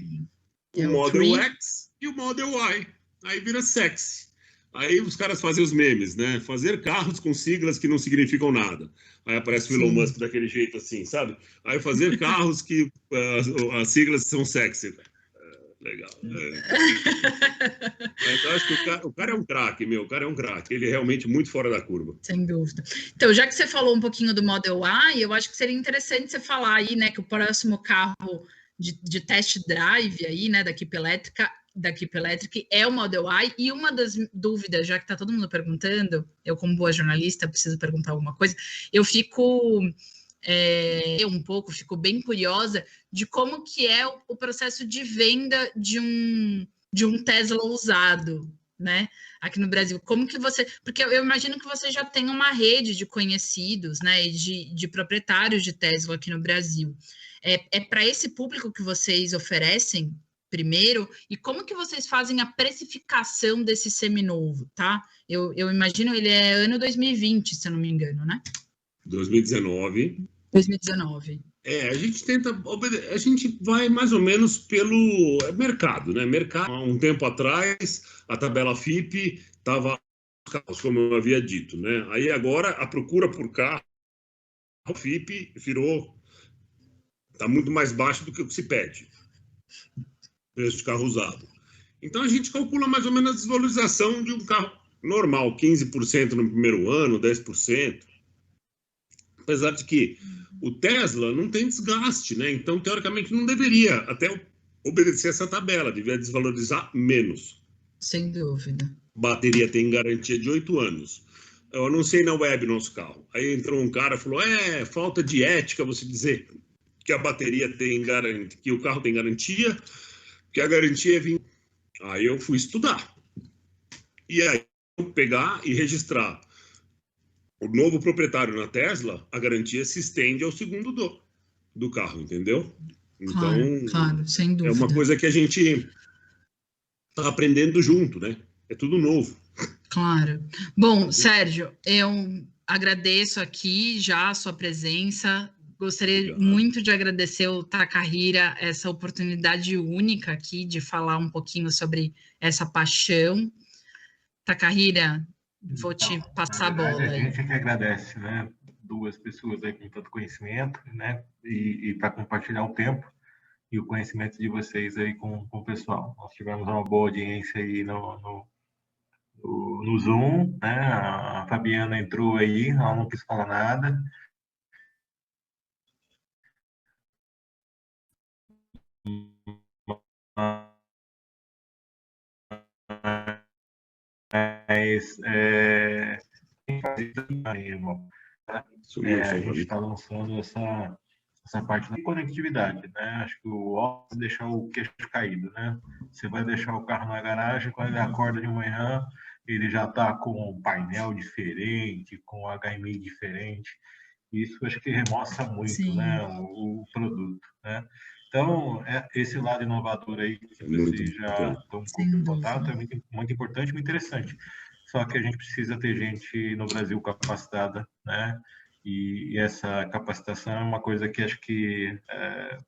o Model X e o Model Y. Aí vira sexy. Aí os caras fazem os memes, né? Fazer carros com siglas que não significam nada. Aí aparece o Elon Musk daquele jeito assim, sabe? Aí fazer carros que as siglas são sexy. Legal. Mas eu acho que o cara é um craque, meu. O cara é um craque. Ele é realmente muito fora da curva. Sem dúvida. Então, já que você falou um pouquinho do Model Y, eu acho que seria interessante você falar aí, né, que o próximo carro de test drive aí, né, da Equipe Electric é o Model Y. E uma das dúvidas, já que está todo mundo perguntando, eu como boa jornalista preciso perguntar alguma coisa, eu fico fico bem curiosa de como que é o processo de venda de um Tesla usado, né? Aqui no Brasil, como que você... Porque eu imagino que você já tem uma rede de conhecidos, né? E de proprietários de Tesla aqui no Brasil. É para esse público que vocês oferecem primeiro? E como que vocês fazem a precificação desse seminovo, tá? Eu imagino ele é ano 2020, se eu não me engano, né? 2019. 2019. A gente tenta a gente vai mais ou menos pelo mercado, né? Mercado, há um tempo atrás, a tabela FIPE estava, como eu havia dito, né? Aí agora a procura por carro, a FIPE está muito mais baixo do que o que se pede, preço de carro usado. Então a gente calcula mais ou menos a desvalorização de um carro normal, 15% no primeiro ano, 10%. Apesar de que o Tesla não tem desgaste, né? Então, teoricamente, não deveria até obedecer essa tabela, devia desvalorizar menos. Sem dúvida. Bateria tem garantia de 8 anos. Eu anunciei na web nosso carro. Aí entrou um cara e falou: falta de ética você dizer que a bateria tem garantia, que o carro tem garantia, que a garantia é 20. Aí eu fui estudar. E aí, eu pegar e registrar o novo proprietário na Tesla, a garantia se estende ao segundo do carro, entendeu? Então, claro, sem dúvida. É uma coisa que a gente está aprendendo junto, né? É tudo novo. Claro. Bom, Sérgio, eu agradeço aqui já a sua presença. Gostaria muito de agradecer ao Takahira essa oportunidade única aqui de falar um pouquinho sobre essa paixão. Takahira, vou te passar a bola. A gente é que agradece, né? Duas pessoas aí com tanto conhecimento, né? E para compartilhar o tempo e o conhecimento de vocês aí com o pessoal. Nós tivemos uma boa audiência aí no Zoom, né? A Fabiana entrou aí, ela não quis falar nada. Mas a gente está lançando essa parte da conectividade, né? Acho que o óbvio é deixar o queixo caído, né? Você vai deixar o carro na garagem, quando ele acorda de manhã, ele já está com um painel diferente, com HMI diferente. Isso acho que remostra muito, né, o produto, né? Então, esse lado inovador aí que vocês já estão em contato é muito, muito importante, muito interessante. Só que a gente precisa ter gente no Brasil capacitada, né? E essa capacitação é uma coisa que acho que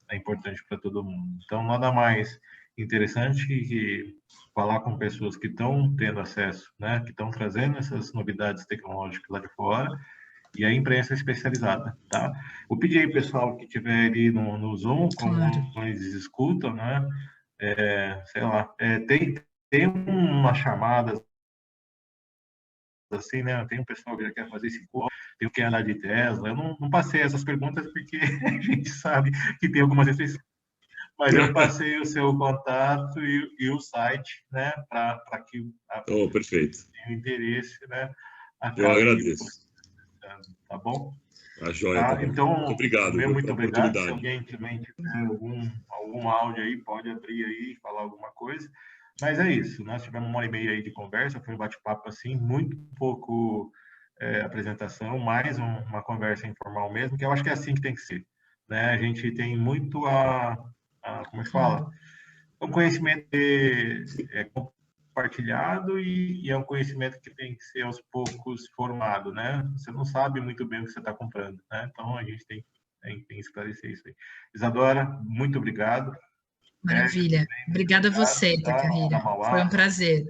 é importante para todo mundo. Então, nada mais interessante que falar com pessoas que estão tendo acesso, né? Que estão trazendo essas novidades tecnológicas lá de fora, e a imprensa especializada, tá? Vou pedir aí, pessoal, que estiver ali no Zoom, como eles escutam, né? Sei lá, tem umas chamadas assim, né? Tem um pessoal que já quer fazer esse curso, tem o que andar de Tesla. Eu não passei essas perguntas porque a gente sabe que tem algumas restrições. Mas eu passei o seu contato e o site, né? Para que perfeito. tenha interesse, né? Eu agradeço. Tá bom? A joia, tá? Então, muito obrigado pela oportunidade. Se oportunidade. alguém também tiver algum áudio aí, pode abrir aí e falar alguma coisa. Mas é isso, nós tivemos 1h30 aí de conversa, foi um bate-papo assim, muito pouco apresentação, mais uma conversa informal mesmo, que eu acho que é assim que tem que ser. Né? A gente tem muito como é que fala? Um conhecimento compartilhado e é um conhecimento que tem que ser aos poucos formado, né? Você não sabe muito bem o que você está comprando, né? Então a gente tem que esclarecer isso aí. Isadora, muito obrigado. Maravilha. Obrigada a você, Takahira. Foi um prazer.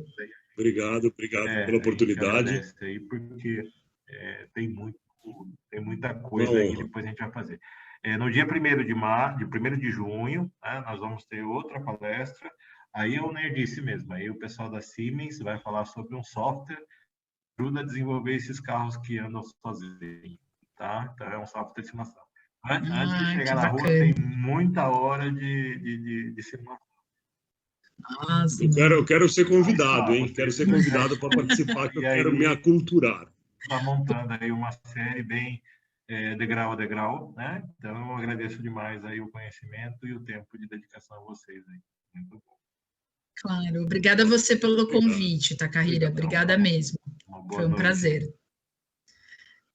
Obrigado pela oportunidade. Aí porque tem muita coisa aí que depois a gente vai fazer. No dia 1º de junho, né, nós vamos ter outra palestra. Aí é o nerdice mesmo. Aí o pessoal da Siemens vai falar sobre um software que ajuda a desenvolver esses carros que andam sozinhos, tá? Então é um software de simulação. Antes de chegar na rua, tem muita hora de simulação. Eu quero ser convidado, hein? Quero ser convidado para participar, que eu quero me aculturar. Está montando aí uma série bem degrau a degrau, né? Então, eu agradeço demais aí o conhecimento e o tempo de dedicação a vocês aí. Muito bom. Claro, obrigada a você pelo convite, Takahira. Obrigada mesmo. Foi um prazer.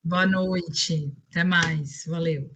Boa noite. Até mais. Valeu.